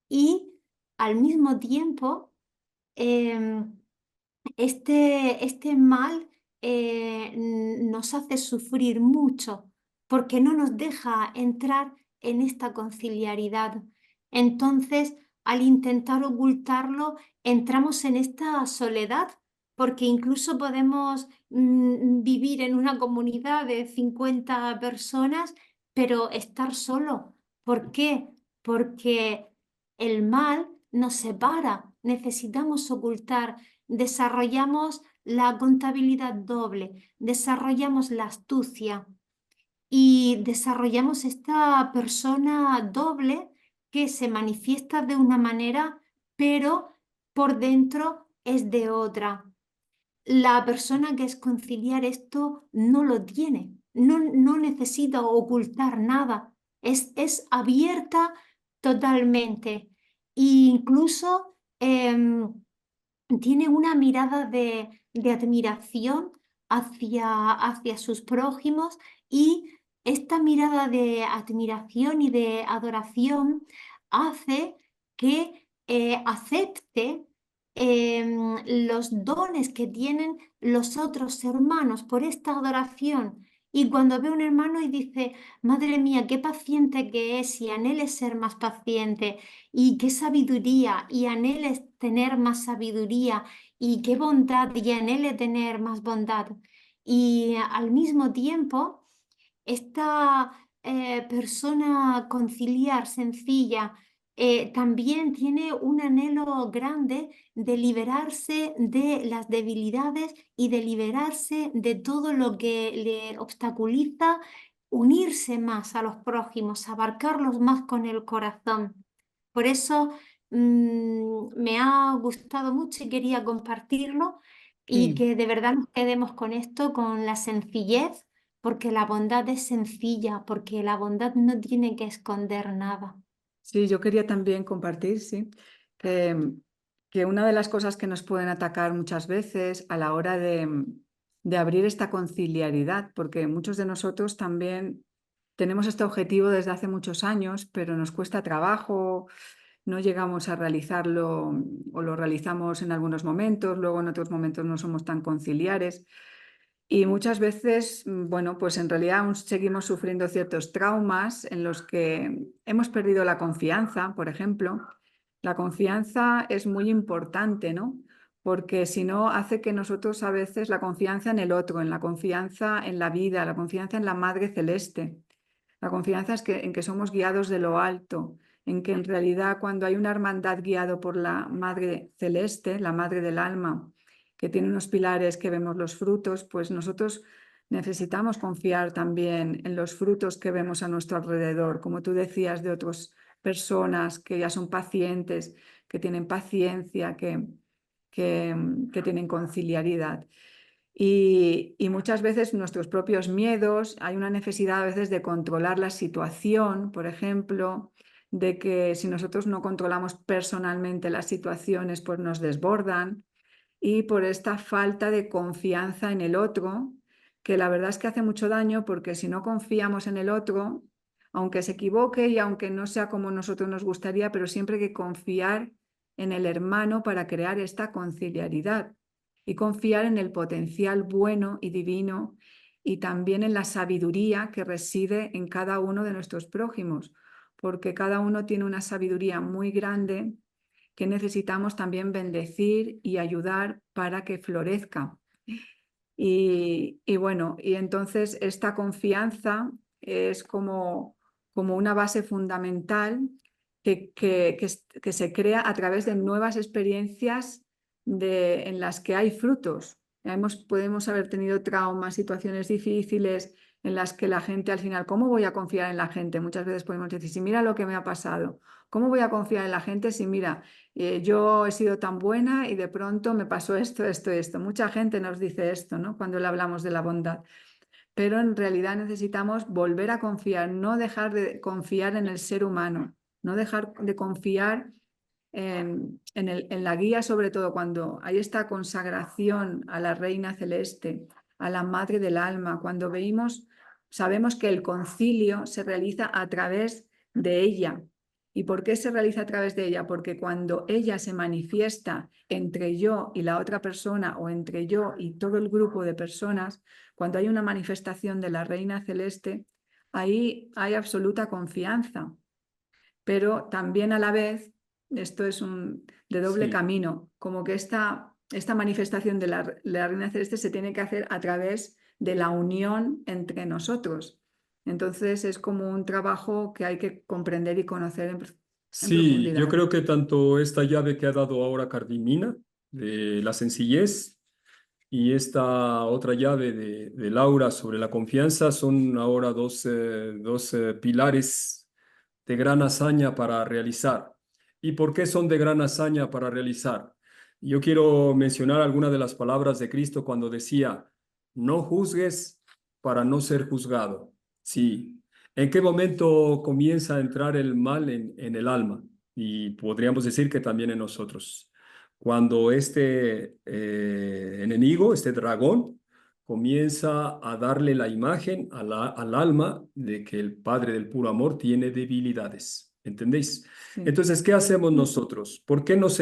Y al mismo tiempo, este mal nos hace sufrir mucho porque no nos deja entrar en esta conciliaridad. Entonces, al intentar ocultarlo, entramos en esta soledad, porque incluso podemos vivir en una comunidad de 50 personas, pero estar solo. ¿Por qué? Porque el mal nos separa, necesitamos ocultar, desarrollamos la contabilidad doble, desarrollamos la astucia y desarrollamos esta persona doble que se manifiesta de una manera, pero por dentro es de otra. La persona que es conciliar esto no lo tiene, no necesita ocultar nada, es abierta totalmente. E incluso tiene una mirada de admiración hacia sus prójimos, y esta mirada de admiración y de adoración hace que acepte los dones que tienen los otros hermanos por esta adoración. Y cuando ve a un hermano y dice, madre mía, qué paciente que es, y anhele ser más paciente, y qué sabiduría, y anhele tener más sabiduría, y qué bondad, y anhele tener más bondad. Y al mismo tiempo, esta persona conciliar, sencilla, también tiene un anhelo grande de liberarse de las debilidades y de liberarse de todo lo que le obstaculiza unirse más a los prójimos, abarcarlos más con el corazón. Por eso me ha gustado mucho y quería compartirlo, y Sí. que de verdad nos quedemos con esto, con la sencillez, porque la bondad es sencilla, porque la bondad no tiene que esconder nada. Sí, yo quería también compartir, sí, que una de las cosas que nos pueden atacar muchas veces a la hora de abrir esta conciliaridad, porque muchos de nosotros también tenemos este objetivo desde hace muchos años, pero nos cuesta trabajo, no llegamos a realizarlo o lo realizamos en algunos momentos, luego en otros momentos no somos tan conciliares. Y muchas veces, bueno, pues en realidad aún seguimos sufriendo ciertos traumas en los que hemos perdido la confianza, por ejemplo. La confianza es muy importante, ¿no? Porque si no, hace que nosotros a veces la confianza en el otro, en la confianza en la vida, la confianza en la Madre Celeste, la confianza es en que somos guiados de lo alto, en que en realidad cuando hay una hermandad guiado por la Madre Celeste, la Madre del Alma, que tiene unos pilares que vemos los frutos, pues nosotros necesitamos confiar también en los frutos que vemos a nuestro alrededor, como tú decías, de otras personas que ya son pacientes, que tienen paciencia, que tienen conciliaridad. Y muchas veces nuestros propios miedos, hay una necesidad a veces de controlar la situación, por ejemplo, de que si nosotros no controlamos personalmente las situaciones, pues nos desbordan, y por esta falta de confianza en el otro, que la verdad es que hace mucho daño, porque si no confiamos en el otro, aunque se equivoque y aunque no sea como nosotros nos gustaría, pero siempre hay que confiar en el hermano para crear esta conciliaridad y confiar en el potencial bueno y divino, y también en la sabiduría que reside en cada uno de nuestros prójimos, porque cada uno tiene una sabiduría muy grande que necesitamos también bendecir y ayudar para que florezca. Y bueno, y entonces esta confianza es como una base fundamental que se crea a través de nuevas experiencias en las que hay frutos. Podemos haber tenido traumas, situaciones difíciles, en las que la gente al final, ¿cómo voy a confiar en la gente? Muchas veces podemos decir, si mira lo que me ha pasado, ¿cómo voy a confiar en la gente si mira, yo he sido tan buena y de pronto me pasó esto, esto, esto? Mucha gente nos dice esto, ¿no? Cuando le hablamos de la bondad. Pero en realidad necesitamos volver a confiar, no dejar de confiar en el ser humano, no dejar de confiar en la guía, sobre todo cuando hay esta consagración a la Reina Celeste, a la Madre del Alma, cuando sabemos que el concilio se realiza a través de ella. ¿Y por qué se realiza a través de ella? Porque cuando ella se manifiesta entre yo y la otra persona, o entre yo y todo el grupo de personas, cuando hay una manifestación de la Reina Celeste, ahí hay absoluta confianza. Pero también a la vez, esto es de doble Sí. camino, como que esta manifestación de la Reina Celeste se tiene que hacer a través de la unión entre nosotros. Entonces es como un trabajo que hay que comprender y conocer en Sí, yo profundidad. creo que tanto esta llave que ha dado ahora Carmina, de la sencillez, y esta otra llave de Laura sobre la confianza, son ahora dos pilares de gran hazaña para realizar. ¿Y por qué son de gran hazaña para realizar? Yo quiero mencionar algunas de las palabras de Cristo cuando decía, no juzgues para no ser juzgado. Sí. ¿En qué momento comienza a entrar el mal en el alma? Y podríamos decir que también en nosotros. Cuando este enemigo, este dragón, comienza a darle la imagen al alma de que el Padre del puro amor tiene debilidades. ¿Entendéis? Sí, Entonces, ¿qué hacemos nosotros? ¿Por qué nos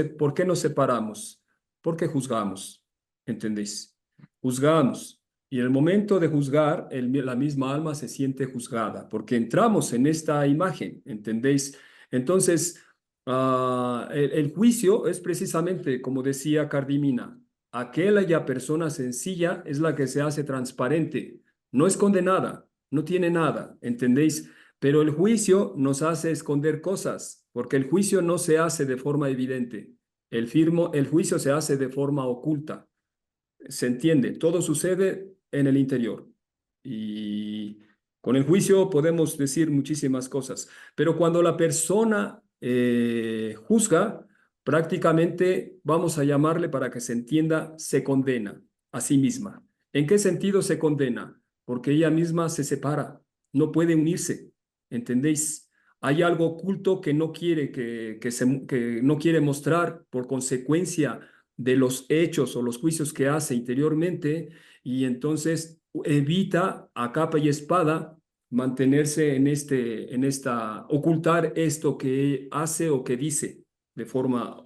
separamos? Porque juzgamos. ¿Entendéis? Juzgamos. Y en el momento de juzgar, la misma alma se siente juzgada, porque entramos en esta imagen. ¿Entendéis? Entonces, el juicio es precisamente, como decía Cardimina, aquella persona sencilla es la que se hace transparente, no es condenada, no tiene nada, ¿entendéis? Pero el juicio nos hace esconder cosas, porque el juicio no se hace de forma evidente, el juicio se hace de forma oculta, se entiende, todo sucede en el interior. Y con el juicio podemos decir muchísimas cosas, pero cuando la persona juzga, prácticamente vamos a llamarle para que se entienda, se condena a sí misma. ¿En qué sentido se condena? Porque ella misma se separa, no puede unirse, ¿entendéis? Hay algo oculto que no quiere que no quiere mostrar por consecuencia de los hechos o los juicios que hace interiormente, y entonces evita a capa y espada mantenerse ocultar esto que hace o que dice de forma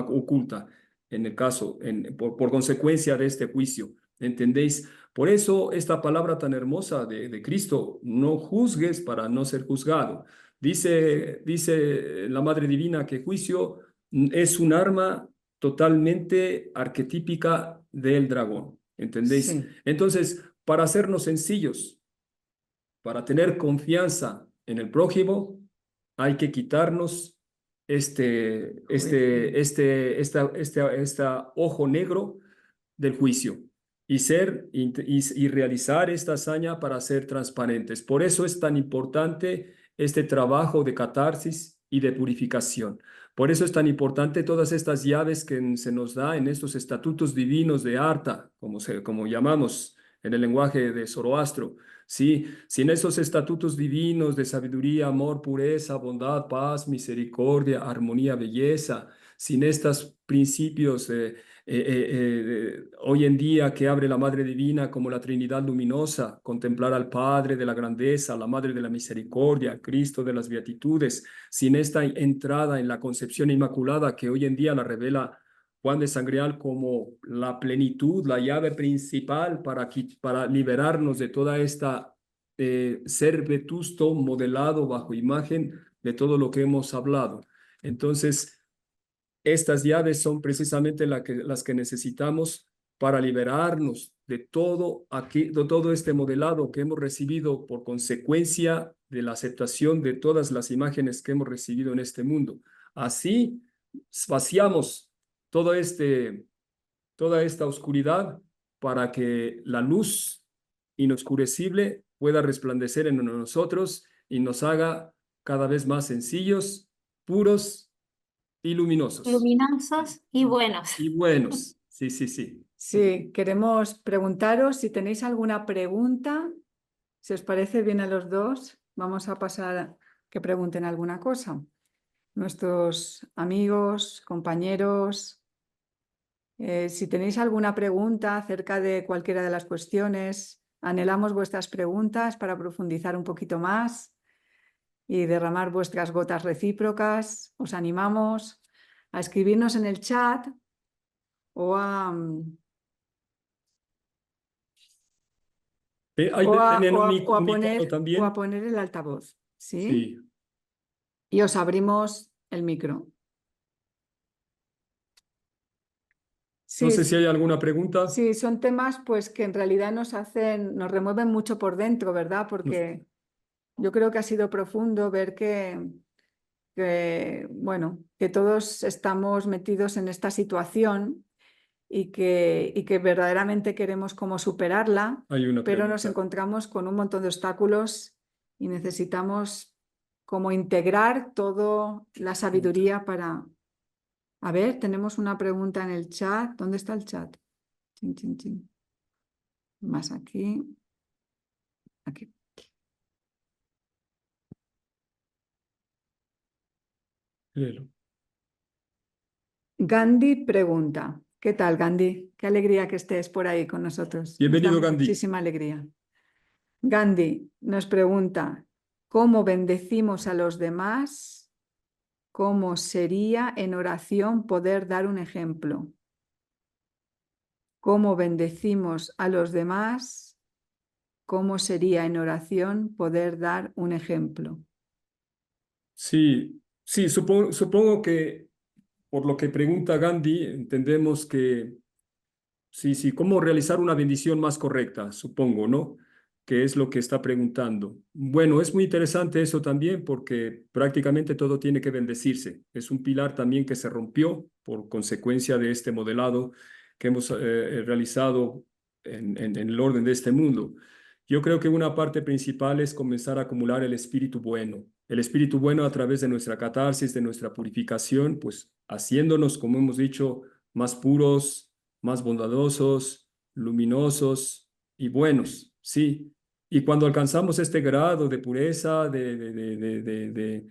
oculta, en el caso, por consecuencia de este juicio. ¿Entendéis? Por eso esta palabra tan hermosa de Cristo, no juzgues para no ser juzgado. Dice la Madre Divina que juicio es un arma totalmente arquetípica del dragón. ¿Entendéis? sí, Entonces, para hacernos sencillos, para tener confianza en el prójimo, hay que quitarnos juicio. esta ojo negro del juicio y realizar esta hazaña para ser transparentes. Por eso es tan importante este trabajo de catarsis y de purificación. Por eso es tan importante todas estas llaves que se nos da en estos estatutos divinos de Arta, como llamamos en el lenguaje de Zoroastro. Sí, sin esos estatutos divinos de sabiduría, amor, pureza, bondad, paz, misericordia, armonía, belleza, sin estos principios hoy en día que abre la Madre Divina como la Trinidad luminosa, contemplar al Padre de la grandeza, a la Madre de la misericordia, a Cristo de las beatitudes, sin esta entrada en la concepción inmaculada que hoy en día la revela Juan de Sangreal como la plenitud, la llave principal para liberarnos de toda esta ser vetusto modelado bajo imagen de todo lo que hemos hablado. Entonces, estas llaves son precisamente las que necesitamos para liberarnos de todo este modelado que hemos recibido por consecuencia de la aceptación de todas las imágenes que hemos recibido en este mundo. Así vaciamos toda esta oscuridad para que la luz inoscurecible pueda resplandecer en nosotros y nos haga cada vez más sencillos, puros y luminosos. Luminosos y buenos. Y buenos. Sí, sí, sí. Sí, queremos preguntaros si tenéis alguna pregunta, si os parece bien a los dos, vamos a pasar a que pregunten alguna cosa. Nuestros amigos, compañeros, si tenéis alguna pregunta acerca de cualquiera de las cuestiones, anhelamos vuestras preguntas para profundizar un poquito más y derramar vuestras gotas recíprocas. Os animamos a escribirnos en el chat o a... Ahí tienen un icono o también. a poner el altavoz, ¿sí? Sí. Y os abrimos el micro. No Sí, sé si hay alguna pregunta. sí, son temas pues que en realidad nos remueven mucho por dentro, ¿verdad? Porque yo creo que ha sido profundo ver bueno, que todos estamos metidos en esta situación y que verdaderamente queremos como superarla, Hay una pero nos pregunta. encontramos con un montón de obstáculos y necesitamos como integrar toda la sabiduría para... A ver, tenemos una pregunta en el chat. ¿Dónde está el chat? Chin, chin, chin. Más aquí. Aquí. Léelo. Gandhi pregunta. ¿Qué tal, Gandhi? Qué alegría que estés por ahí con nosotros. Nos da Bienvenido, Gandhi. muchísima alegría. Gandhi nos pregunta, ¿cómo bendecimos a los demás? ¿Cómo sería en oración poder dar un ejemplo? ¿Cómo bendecimos a los demás? ¿Cómo sería en oración poder dar un ejemplo? Sí, sí, supongo que por lo que pregunta Gandhi, entendemos que sí, sí, cómo realizar una bendición más correcta, supongo, ¿no? Que es lo que está preguntando. Bueno, es muy interesante eso también porque prácticamente todo tiene que bendecirse. Es un pilar también que se rompió por consecuencia de este modelado que hemos realizado en el orden de este mundo. Yo creo que una parte principal es comenzar a acumular el espíritu bueno. El espíritu bueno a través de nuestra catarsis, de nuestra purificación, pues haciéndonos, como hemos dicho, más puros, más bondadosos, luminosos y buenos, sí. Y cuando alcanzamos este grado de pureza, de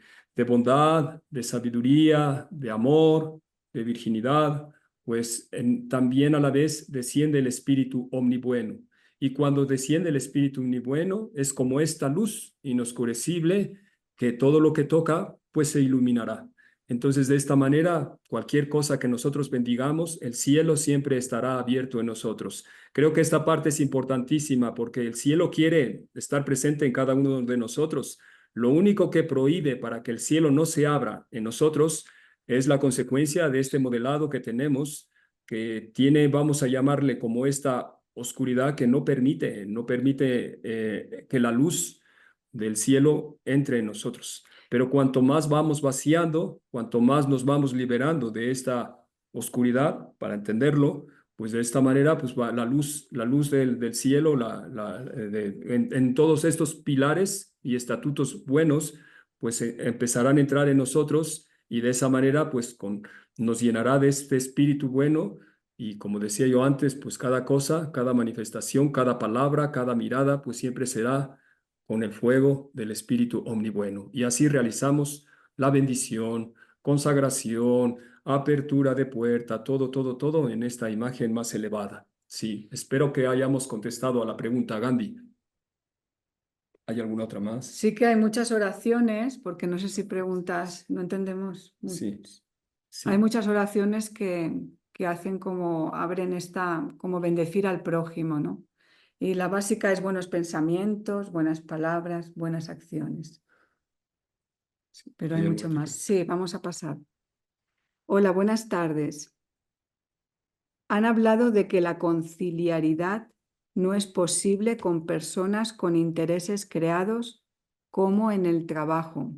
bondad, de sabiduría, de amor, de virginidad, pues también a la vez desciende el espíritu omnibueno. Y cuando desciende el espíritu omnibueno, es como esta luz inoscurecible que todo lo que toca, pues se iluminará. Entonces, de esta manera, cualquier cosa que nosotros bendigamos, el cielo siempre estará abierto en nosotros. Creo que esta parte es importantísima porque el cielo quiere estar presente en cada uno de nosotros. Lo único que prohíbe para que el cielo no se abra en nosotros es la consecuencia de este modelado que tenemos, que tiene, vamos a llamarle como esta oscuridad que no permite que la luz del cielo entre en nosotros. Pero cuanto más vamos vaciando, cuanto más nos vamos liberando de esta oscuridad, para entenderlo, pues de esta manera, pues va la luz del cielo, en todos estos pilares y estatutos buenos, pues empezarán a entrar en nosotros y de esa manera, pues nos llenará de este espíritu bueno y como decía yo antes, pues cada cosa, cada manifestación, cada palabra, cada mirada, pues siempre será con el fuego del Espíritu omnibueno. Y así realizamos la bendición, consagración, apertura de puerta, todo en esta imagen más elevada. Sí, espero que hayamos contestado a la pregunta, Gandhi. ¿Hay alguna otra más? Sí que hay muchas oraciones, porque no sé si preguntas, no entendemos. Sí, Hay sí. muchas oraciones que hacen como, abren esta, como bendecir al prójimo, ¿no? Y la básica es buenos pensamientos, buenas palabras, buenas acciones. Pero hay ¿Hay mucho alguna otra más. pregunta? Sí, vamos a pasar. Hola, buenas tardes. Han hablado de que la conciliaridad no es posible con personas con intereses creados como en el trabajo.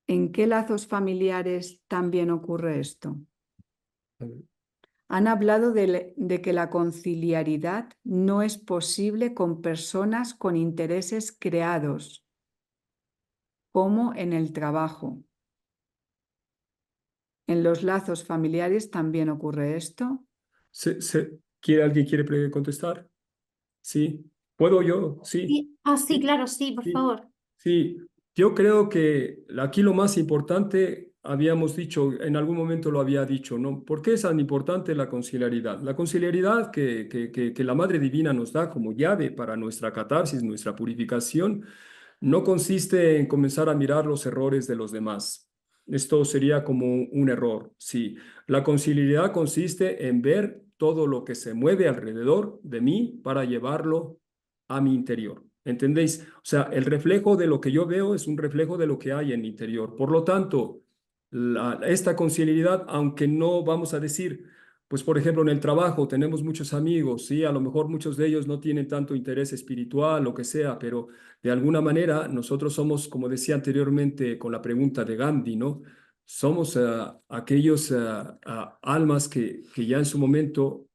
¿En qué lazos familiares también ocurre esto? A ver. Han hablado de que la conciliaridad no es posible con personas con intereses creados, como en el trabajo. ¿En los lazos familiares también ocurre esto? ¿Alguien quiere contestar? Sí. ¿Puedo yo? Sí. Sí. Ah, sí, Sí. claro, sí, por Sí. favor. Sí, yo creo que aquí lo más importante, habíamos dicho, en algún momento lo había dicho, ¿no? ¿Por qué es tan importante la conciliaridad? La conciliaridad que la Madre Divina nos da como llave para nuestra catarsis, nuestra purificación, no consiste en comenzar a mirar los errores de los demás. Esto sería como un error, sí. La conciliaridad consiste en ver todo lo que se mueve alrededor de mí para llevarlo a mi interior. ¿Entendéis? O sea, el reflejo de lo que yo veo es un reflejo de lo que hay en mi interior. Por lo tanto, esta conciliaridad, aunque no vamos a decir, pues por ejemplo, en el trabajo tenemos muchos amigos, sí, a lo mejor muchos de ellos no tienen tanto interés espiritual, lo que sea, pero de alguna manera nosotros somos, como decía anteriormente con la pregunta de Gandhi, ¿no? Somos aquellos almas que ya en su momento,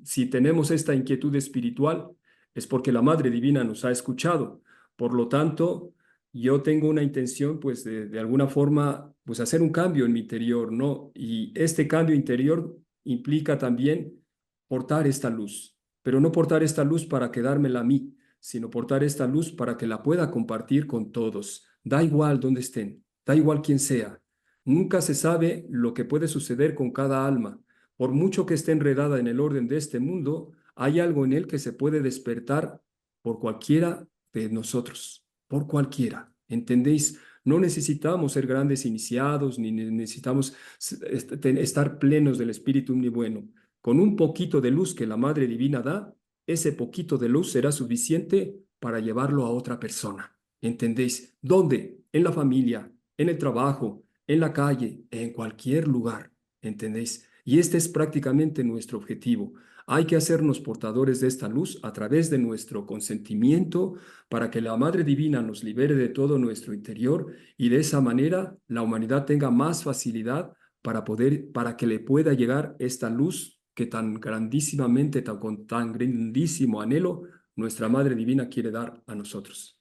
si tenemos esta inquietud espiritual, es porque la Madre Divina nos ha escuchado. Por lo tanto, yo tengo una intención, pues, de alguna forma, pues, hacer un cambio en mi interior, ¿no? Y este cambio interior implica también portar esta luz, pero no portar esta luz para quedármela a mí, sino portar esta luz para que la pueda compartir con todos. Da igual dónde estén, da igual quién sea. Nunca se sabe lo que puede suceder con cada alma. Por mucho que esté enredada en el orden de este mundo, hay algo en él que se puede despertar por cualquiera de nosotros, por cualquiera. ¿Entendéis? No necesitamos ser grandes iniciados, ni necesitamos estar plenos del espíritu omnibueno. Con un poquito de luz que la Madre Divina da, ese poquito de luz será suficiente para llevarlo a otra persona. ¿Entendéis? ¿Dónde? En la familia, en el trabajo, en la calle, en cualquier lugar. ¿Entendéis? Y este es prácticamente nuestro objetivo. Hay que hacernos portadores de esta luz a través de nuestro consentimiento para que la Madre Divina nos libere de todo nuestro interior y de esa manera la humanidad tenga más facilidad para que le pueda llegar esta luz que tan grandísimamente, con tan grandísimo anhelo, nuestra Madre Divina quiere dar a nosotros.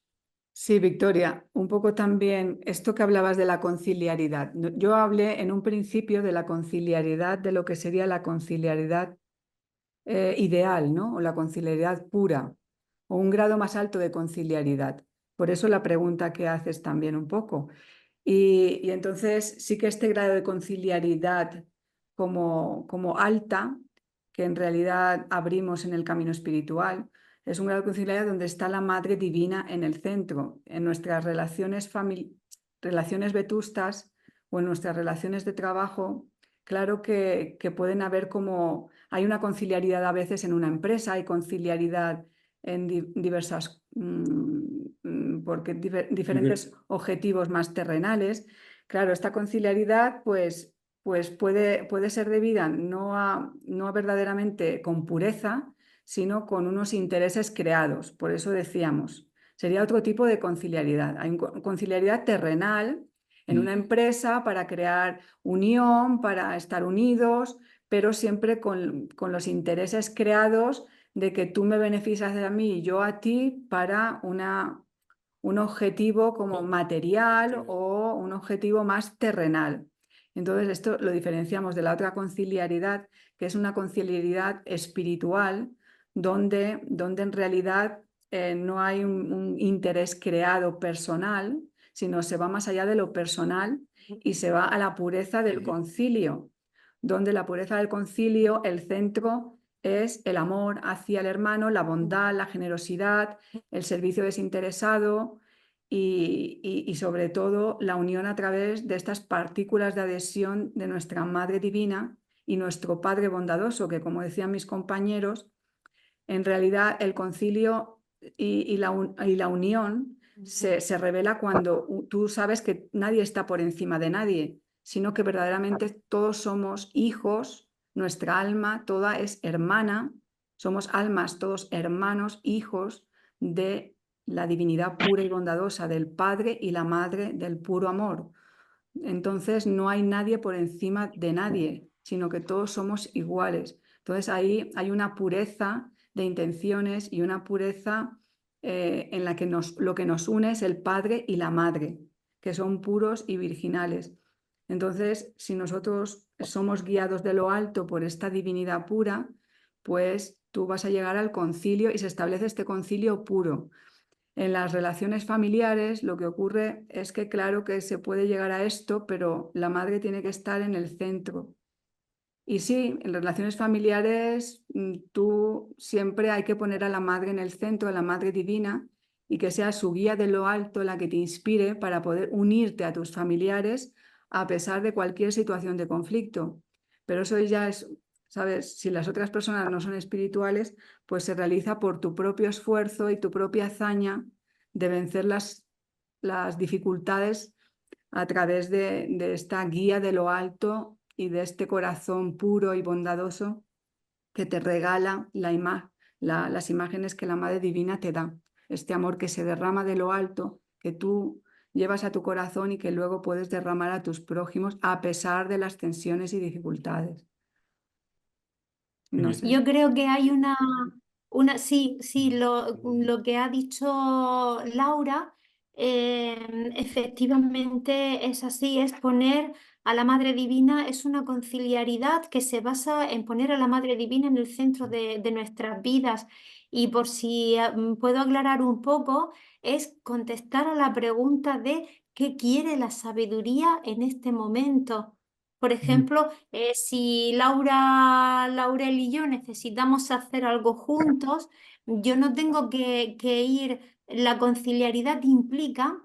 Sí, Victoria, un poco también esto que hablabas de la conciliaridad. Yo hablé en un principio de la conciliaridad, de lo que sería la conciliaridad ideal, ¿no? O la conciliaridad pura, o un grado más alto de conciliaridad. Por eso la pregunta que haces también un poco. Y entonces sí que este grado de conciliaridad como alta, que en realidad abrimos en el camino espiritual, es un grado de conciliaridad donde está la Madre Divina en el centro. En nuestras relaciones vetustas o en nuestras relaciones de trabajo, claro que pueden haber como... Hay una conciliaridad a veces en una empresa, hay conciliaridad en diversas... porque diferentes objetivos más terrenales. Claro, esta conciliaridad pues puede ser debida no a verdaderamente con pureza, sino con unos intereses creados. Por eso decíamos, sería otro tipo de conciliaridad. Hay conciliaridad terrenal en una empresa para crear unión, para estar unidos, pero siempre con los intereses creados de que tú me beneficias a mí y yo a ti para un objetivo como material o un objetivo más terrenal. Entonces, esto lo diferenciamos de la otra conciliaridad, que es una conciliaridad espiritual, donde en realidad no hay un interés creado personal, sino se va más allá de lo personal y se va a la pureza del concilio, donde la pureza del concilio, el centro es el amor hacia el hermano, la bondad, la generosidad, el servicio desinteresado y sobre todo la unión a través de estas partículas de adhesión de nuestra Madre Divina y nuestro Padre bondadoso, que como decían mis compañeros, en realidad el concilio y la unión se revela cuando tú sabes que nadie está por encima de nadie, sino que verdaderamente todos somos hijos, nuestra alma toda es hermana, somos almas todos hermanos, hijos de la divinidad pura y bondadosa del Padre y la Madre del puro amor. Entonces no hay nadie por encima de nadie. sino que todos somos iguales. Entonces ahí hay una pureza de intenciones y una pureza en la que lo que nos une es el padre y la madre, que son puros y virginales. Entonces, si nosotros somos guiados de lo alto por esta divinidad pura, pues tú vas a llegar al concilio y se establece este concilio puro. En las relaciones familiares lo que ocurre es que claro que se puede llegar a esto, pero la madre tiene que estar en el centro. Y sí, en relaciones familiares tú siempre hay que poner a la madre en el centro, a la madre divina, y que sea su guía de lo alto la que te inspire para poder unirte a tus familiares a pesar de cualquier situación de conflicto. Pero eso ya es, ¿sabes? Si las otras personas no son espirituales, pues se realiza por tu propio esfuerzo y tu propia hazaña de vencer las dificultades a través de esta guía de lo alto y de este corazón puro y bondadoso que te regala las imágenes que la Madre Divina te da. Este amor que se derrama de lo alto, que tú llevas a tu corazón y que luego puedes derramar a tus prójimos a pesar de las tensiones y dificultades. Muy No bien. sé. Yo creo que hay sí, lo que ha dicho Laura, efectivamente es así, es poner a la Madre Divina, es una conciliaridad que se basa en poner a la Madre Divina en el centro de nuestras vidas. Y por si puedo aclarar un poco, es contestar a la pregunta de ¿qué quiere la sabiduría en este momento? Por ejemplo, si Laurel y yo necesitamos hacer algo juntos, yo no tengo que ir, la conciliaridad implica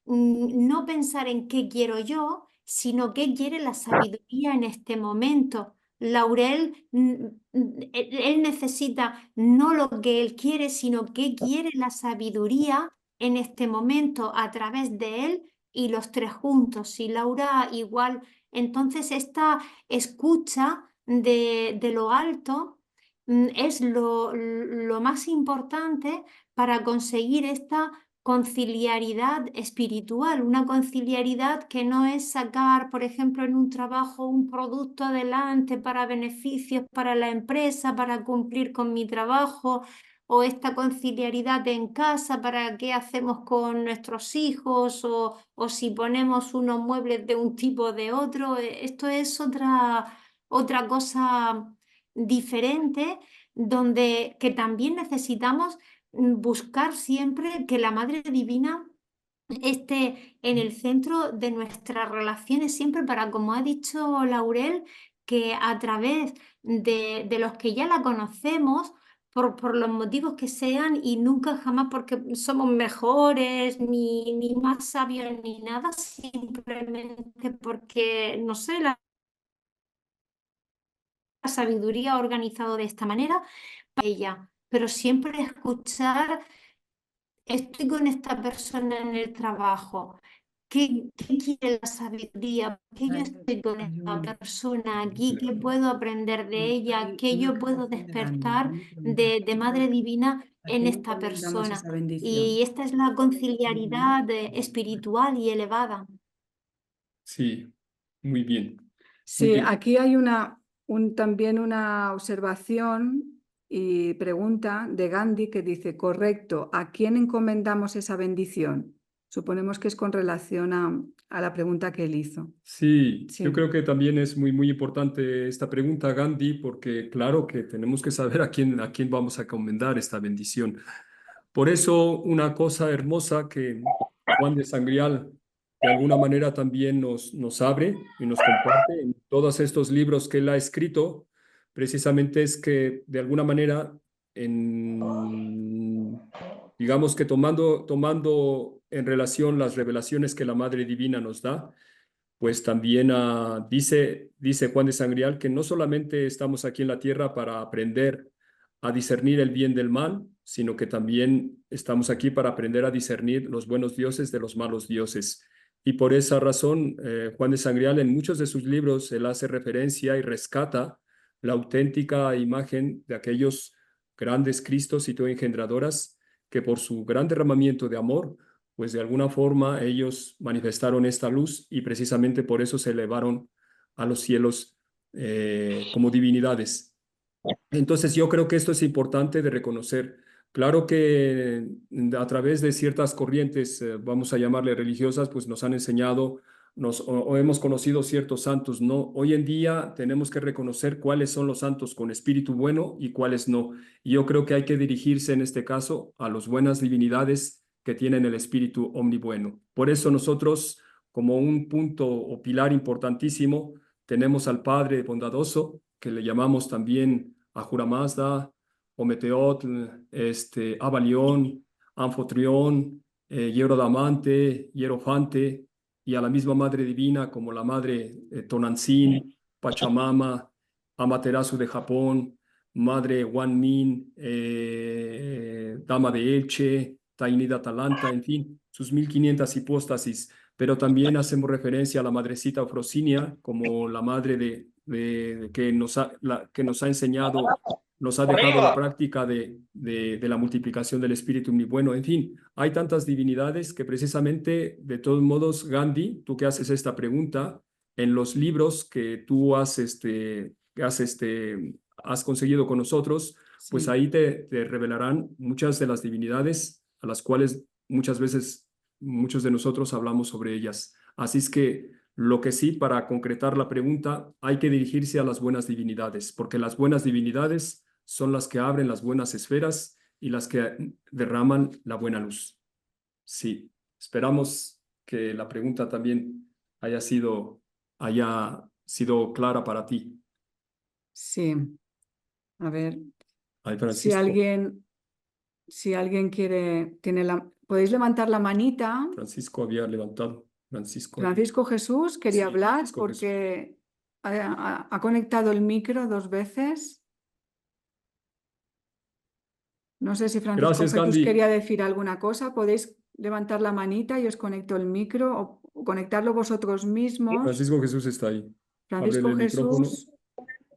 no pensar en qué quiero yo, sino qué quiere la sabiduría en este momento. Laurel, él necesita no lo que él quiere, sino qué quiere la sabiduría en este momento a través de él y los tres juntos. Y Laura igual. Entonces, esta escucha de lo alto es lo más importante para conseguir esta conciliaridad espiritual, una conciliaridad que no es sacar, por ejemplo, en un trabajo un producto adelante para beneficios para la empresa, para cumplir con mi trabajo, o esta conciliaridad en casa para qué hacemos con nuestros hijos, o si ponemos unos muebles de un tipo o de otro. Esto es otra cosa diferente, donde que también necesitamos buscar siempre que la Madre Divina esté en el centro de nuestras relaciones, siempre para, como ha dicho Laurel, que a través de los que ya la conocemos, por los motivos que sean, y nunca jamás porque somos mejores, ni más sabios, ni nada, simplemente porque, no sé, la sabiduría ha organizado de esta manera para ella, pero siempre escuchar, estoy con esta persona en el trabajo. ¿Qué quiere la sabiduría? ¿Por qué yo estoy con esta persona aquí? ¿Qué puedo aprender de ella? ¿Qué yo puedo despertar de Madre Divina ¿A en quién esta encomendamos persona? esa bendición? Y esta es la conciliaridad espiritual y elevada. Sí, muy bien. Muy Sí, bien. aquí hay también una observación y pregunta de Gandhi que dice, correcto, ¿a quién encomendamos esa bendición? Suponemos que es con relación a la pregunta que él hizo. Sí, Sí. yo creo que también es muy importante esta pregunta, Gandhi, porque claro que tenemos que saber a quién vamos a encomendar esta bendición. Por eso, una cosa hermosa que Juan de Sangrial de alguna manera también nos abre y nos comparte en todos estos libros que él ha escrito, precisamente es que de alguna manera, digamos que tomando en relación las revelaciones que la Madre Divina nos da, pues también dice Juan de Sangrial que no solamente estamos aquí en la tierra para aprender a discernir el bien del mal, sino que también estamos aquí para aprender a discernir los buenos dioses de los malos dioses. Y por esa razón, Juan de Sangrial en muchos de sus libros él hace referencia y rescata la auténtica imagen de aquellos grandes Cristos y engendradoras que por su gran derramamiento de amor pues de alguna forma ellos manifestaron esta luz y precisamente por eso se elevaron a los cielos como divinidades. Entonces yo creo que esto es importante de reconocer. Claro que a través de ciertas corrientes, vamos a llamarle religiosas, pues nos han enseñado o hemos conocido ciertos santos, ¿no? Hoy en día tenemos que reconocer cuáles son los santos con espíritu bueno y cuáles no. Y yo creo que hay que dirigirse en este caso a las buenas divinidades que tienen el espíritu omnibueno. Por eso nosotros, como un punto o pilar importantísimo, tenemos al Padre bondadoso, que le llamamos también Ahura Mazda, Ometeotl, Abalión, Anfitrión, Hierodamante, Hierofante, y a la misma Madre Divina como la Madre Tonantzin, Pachamama, Amaterasu de Japón, Madre Wanmin, Dama de Elche, Tainida Atalanta, en fin, sus 1500 hipóstasis. Pero también hacemos referencia a la Madrecita Eufrosinia como la Madre que nos ha enseñado, nos ha dejado la práctica de la multiplicación del Espíritu Omnibueno. En fin, hay tantas divinidades que precisamente, de todos modos, Gandhi, tú que haces esta pregunta, en los libros que tú has conseguido con nosotros, pues Sí. ahí te revelarán muchas de las divinidades a las cuales muchas veces muchos de nosotros hablamos sobre ellas. Así es que lo que sí, para concretar la pregunta, hay que dirigirse a las buenas divinidades, porque las buenas divinidades son las que abren las buenas esferas y las que derraman la buena luz. Sí, esperamos que la pregunta también haya sido clara para ti. Sí. A ver, Ay, si Francisco. alguien ¿podéis levantar la manita? Francisco había levantado. Francisco Jesús quería Sí, hablar Francisco Jesús. porque ha conectado el micro 2 veces. No sé si Francisco Gracias, Jesús Gandhi. quería decir alguna cosa. Podéis levantar la manita y os conecto el micro o conectarlo vosotros mismos. Francisco Jesús está ahí. Francisco Ábrele el micrófono. Jesús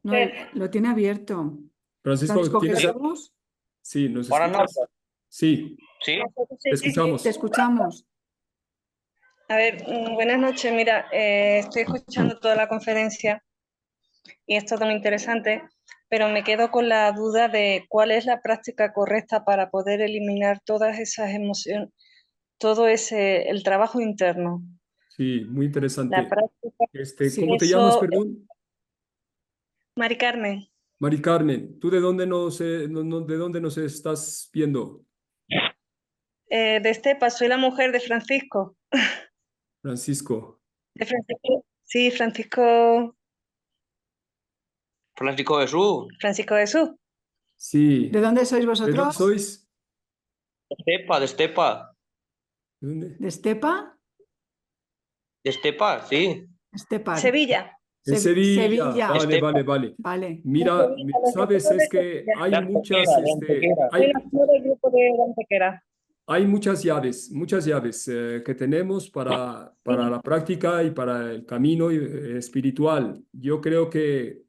no, lo tiene abierto. Francisco, ¿tienes? Jesús, Sí, ¿nos Buenas escuchas? noches. Sí, Sí, te escuchamos. te escuchamos. A ver, buenas noches. Mira, estoy escuchando toda la conferencia y es todo muy interesante, pero me quedo con la duda de cuál es la práctica correcta para poder eliminar todas esas emociones, el trabajo interno. Sí, muy La interesante. práctica, Sí. ¿Cómo te llamas, eso, perdón? Mari Carmen, Mari Carmen, ¿tú de dónde de dónde nos estás viendo? de Estepa, soy la mujer de Francisco. Francisco. De Francisco, sí, Francisco Jesús. Sí. ¿De dónde sois ¿De dónde vosotros? sois? de Estepa. ¿De dónde? ¿De Estepa? De Estepa, sí. Estepar. Sevilla. De Sevilla. Sevilla. Vale, Estepa. vale, vale. Vale. Mira, sabes, es que hay muchas, Soy la mujer del grupo de Antequera. hay muchas llaves que tenemos para la práctica y para el camino espiritual. Yo creo que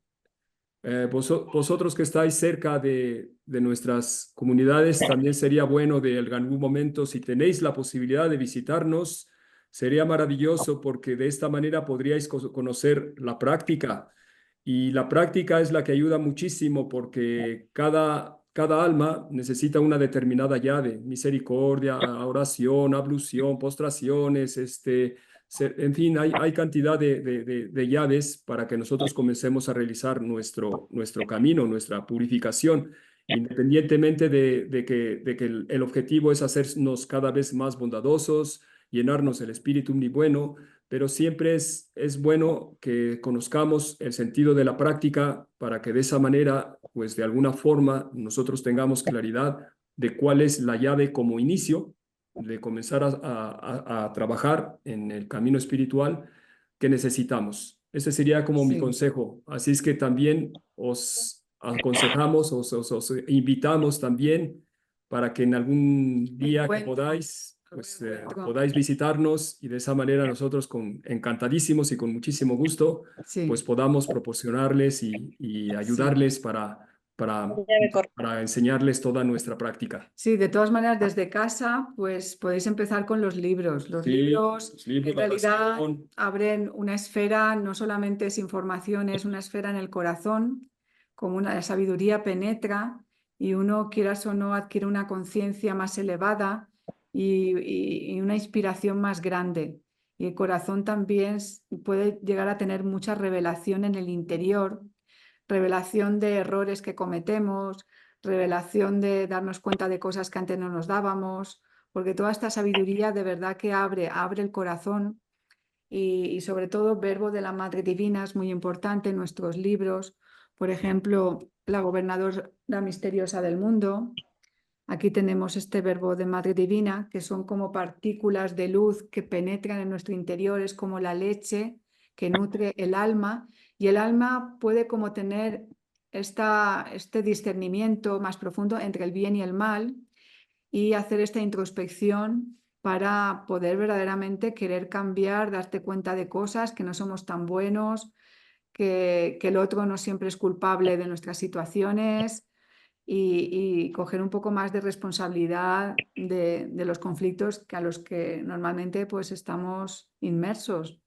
vosotros que estáis cerca de nuestras comunidades, también sería bueno de algún momento, si tenéis la posibilidad de visitarnos, sería maravilloso porque de esta manera podríais conocer la práctica. Y la práctica es la que ayuda muchísimo porque cada alma necesita una determinada llave: misericordia, oración, ablución, postraciones, en fin, hay cantidad de llaves para que nosotros comencemos a realizar nuestro camino, nuestra purificación, independientemente de que el objetivo es hacernos cada vez más bondadosos, llenarnos del espíritu omnibueno, pero siempre es bueno que conozcamos el sentido de la práctica para que de esa manera, pues de alguna forma, nosotros tengamos claridad de cuál es la llave como inicio de comenzar a trabajar en el camino espiritual que necesitamos. Ese sería como mi Sí. consejo. Así es que también os aconsejamos, os invitamos también para que en algún día que podáis, pues podáis visitarnos y de esa manera nosotros encantadísimos y con muchísimo gusto, Sí. pues podamos proporcionarles y ayudarles para enseñarles toda nuestra práctica. Sí, de todas maneras, desde casa, pues podéis empezar con los libros. Los Sí, libros los libros, en la realidad oración. abren una esfera, no solamente es información, es una esfera en el corazón, como una sabiduría penetra y uno, quieras o no, adquiere una conciencia más elevada y una inspiración más grande. Y el corazón también puede llegar a tener mucha revelación en el interior, revelación de errores que cometemos, revelación de darnos cuenta de cosas que antes no nos dábamos, porque toda esta sabiduría de verdad que abre el corazón y sobre todo Verbo de la Madre Divina es muy importante en nuestros libros. Por ejemplo, La Gobernadora Misteriosa del Mundo. Aquí tenemos este Verbo de Madre Divina, que son como partículas de luz que penetran en nuestro interior, es como la leche que nutre el alma, y el alma puede como tener este discernimiento más profundo entre el bien y el mal y hacer esta introspección para poder verdaderamente querer cambiar, darte cuenta de cosas, que no somos tan buenos, que el otro no siempre es culpable de nuestras situaciones y coger un poco más de responsabilidad de los conflictos a los que normalmente pues estamos inmersos.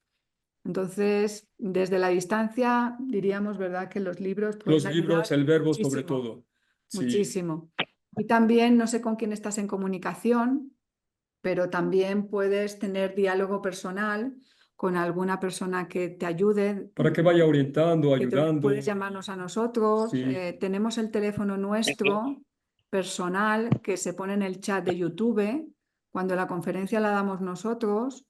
Entonces, desde la distancia diríamos, ¿verdad?, que los libros pueden Los libros, ayudar el verbo sobre muchísimo, todo. Sí. muchísimo. Y también, no sé con quién estás en comunicación, pero también puedes tener diálogo personal con alguna persona que te ayude, Para que vaya orientando, que ayudando. puedes llamarnos a nosotros. Sí. Tenemos el teléfono nuestro personal que se pone en el chat de YouTube. Cuando la conferencia la damos nosotros,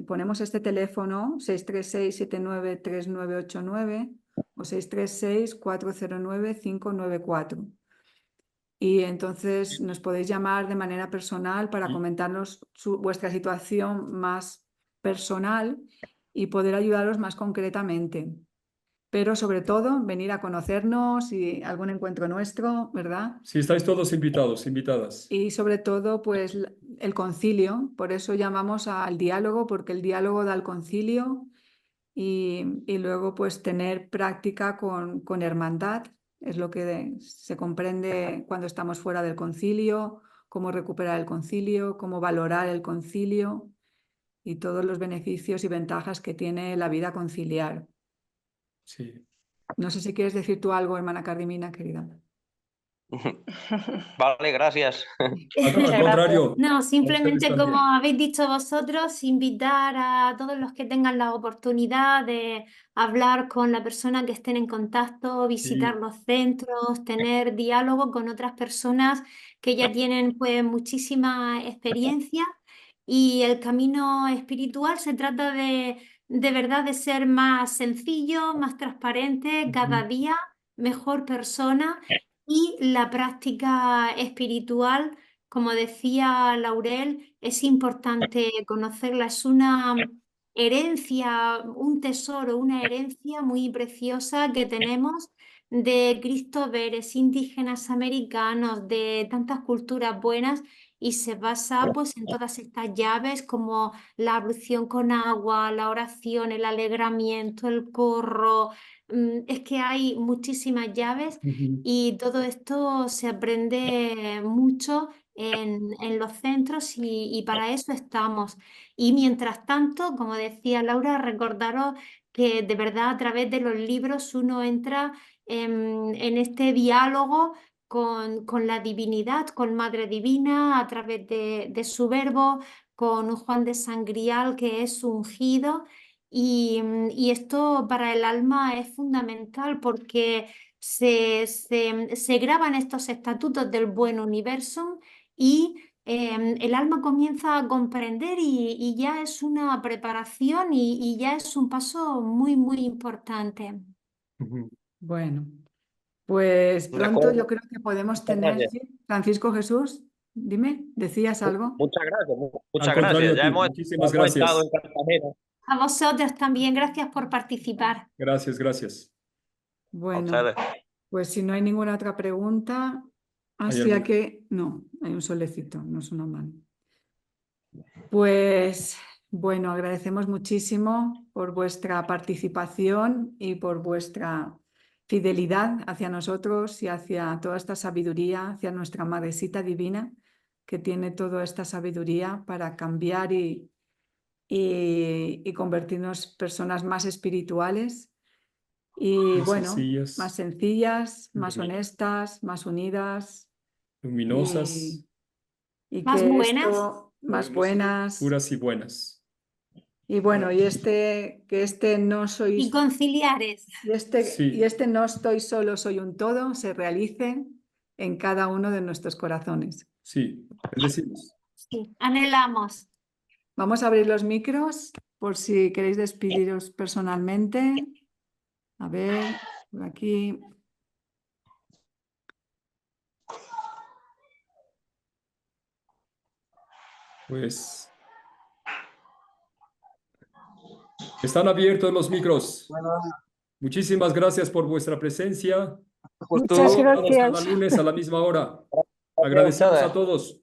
ponemos este teléfono 636-793989 o 636-409-594. Y entonces nos podéis llamar de manera personal para comentarnos vuestra situación más personal y poder ayudaros más concretamente. Pero sobre todo, venir a conocernos y algún encuentro nuestro, ¿verdad? Sí, estáis todos invitados, invitadas. Y sobre todo, pues el concilio. Por eso llamamos al diálogo, porque el diálogo da al concilio y luego pues tener práctica con hermandad. Es lo que se comprende cuando estamos fuera del concilio, cómo recuperar el concilio, cómo valorar el concilio y todos los beneficios y ventajas que tiene la vida conciliar. Sí. No sé si quieres decir tú algo, hermana Carmina, querida. Vale, gracias. Al contrario, No, a ustedes simplemente como también. habéis dicho vosotros, invitar a todos los que tengan la oportunidad de hablar con la persona que estén en contacto, visitar Sí. los centros, tener diálogo con otras personas que ya tienen pues muchísima experiencia y el camino espiritual se trata de verdad de ser más sencillo, más transparente, cada día mejor persona y la práctica espiritual, como decía Laurel, es importante conocerla, es una herencia, un tesoro, una herencia muy preciosa que tenemos de Cristo Veres, indígenas americanos, de tantas culturas buenas y se basa pues en todas estas llaves como la ablución con agua, la oración, el alegramiento, el corro. Es que hay muchísimas llaves y todo esto se aprende mucho en los centros y para eso estamos. Y mientras tanto, como decía Laura, recordaros que de verdad a través de los libros uno entra en este diálogo con la divinidad, con Madre Divina, a través de su verbo, con Juan de Sangrial, que es ungido. Y esto para el alma es fundamental porque se graban estos estatutos del buen universo y el alma comienza a comprender y ya es una preparación y ya es un paso muy, muy importante. Bueno, pues De pronto acuerdo. yo creo que podemos Muchas tener, gracias. ¿sí? Francisco Jesús, dime, ¿decías algo? Muchas gracias. Al Muchas contrario gracias. a ti, muchísimas Ya hemos estado gracias. en Cartagena. A vosotros también, gracias por participar. Gracias, gracias. A Bueno, ustedes. pues si no hay ninguna otra pregunta, ¿Hay así alguna? que no, hay un solecito, no es una mano. Pues bueno, agradecemos muchísimo por vuestra participación y por vuestra fidelidad hacia nosotros y hacia toda esta sabiduría, hacia nuestra Madrecita Divina, que tiene toda esta sabiduría para cambiar y convertirnos en personas más espirituales y Más bueno, sencillas, más sencillas, más Ujú. honestas, más unidas luminosas, y Más que buenas. esto, más buenas. puras y buenas. Y bueno, que este no Y soy, conciliares. y Sí. este no estoy solo, soy un todo, se realice en cada uno de nuestros corazones. Sí, bendecimos. Sí, anhelamos. Vamos a abrir los micros por si queréis despediros personalmente. A ver, por aquí. Pues están abiertos los micros. Muchísimas gracias por vuestra presencia. Muchas Todos cada gracias. lunes a la misma hora. Agradecemos a todos.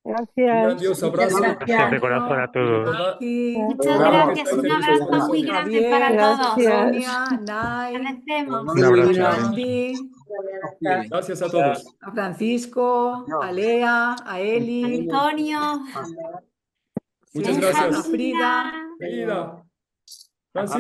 Un Gracias. grandioso abrazo. Gracias de corazón a todos. Aquí, Muchas Recordad que gracias. estáis Un en nuestros abrazo muy corazones. grande para Javier, todos. Gracias. Sonia, Nay, Agradecemos. Un abrazo. Randy, Gracias a todos. a Francisco, a Lea, a Eli, Antonio, Muchas a gracias. Frida. Frida, Francisco.